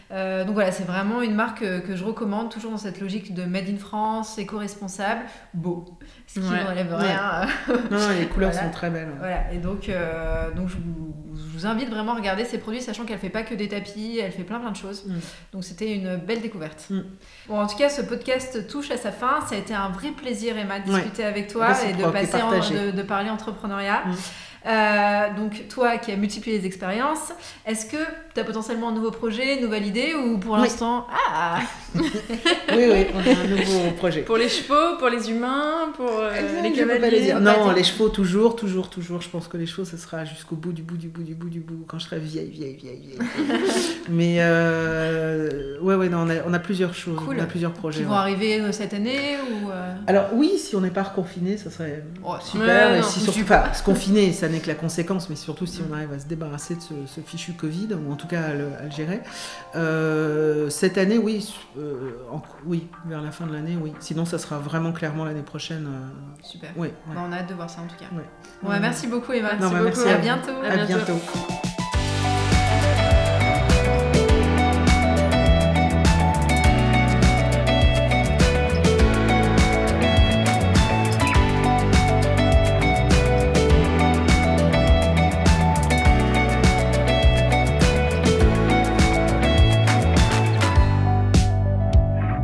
Speaker 10: Donc voilà, c'est vraiment une marque que je recommande, toujours dans cette logique de Made in France, éco-responsable, beau. Ce qui n'enlève rien.
Speaker 11: Non, les couleurs sont très belles.
Speaker 10: Voilà. Et donc je vous invite vraiment à regarder ces produits, sachant qu'elle fait pas que des tapis, elle fait plein de choses. Donc c'était une belle découverte. Bon, en tout cas, ce podcast touche à sa fin. Ça a été un vrai plaisir, Emma, de discuter avec toi et de parler entrepreneuriat. Donc toi qui as multiplié les expériences, est-ce que tu as potentiellement un nouveau projet, une nouvelle idée ou pour l'instant
Speaker 11: Oui, on a un nouveau projet.
Speaker 9: Pour les chevaux, pour les humains, pour les cavaliers.
Speaker 11: Non, les chevaux toujours. Je pense que les chevaux, ce sera jusqu'au bout du bout, quand je serai vieille. Mais non, on a plusieurs choses, on a plusieurs projets.
Speaker 10: Qui vont arriver cette année ou
Speaker 11: Alors oui, si on n'est pas reconfiné, ça serait super. Et si surtout pas se confiner, ça n'est que la conséquence, mais surtout si on arrive à se débarrasser de ce fichu Covid, ou en tout cas à le gérer. Cette année, oui, vers la fin de l'année, oui. Sinon, ça sera vraiment clairement l'année prochaine.
Speaker 10: Super.
Speaker 11: Oui.
Speaker 10: Bon, on a hâte de voir ça en tout cas.
Speaker 11: Ouais.
Speaker 10: Bon, merci beaucoup, Emma.
Speaker 11: Merci.
Speaker 10: À bientôt.
Speaker 11: À bientôt.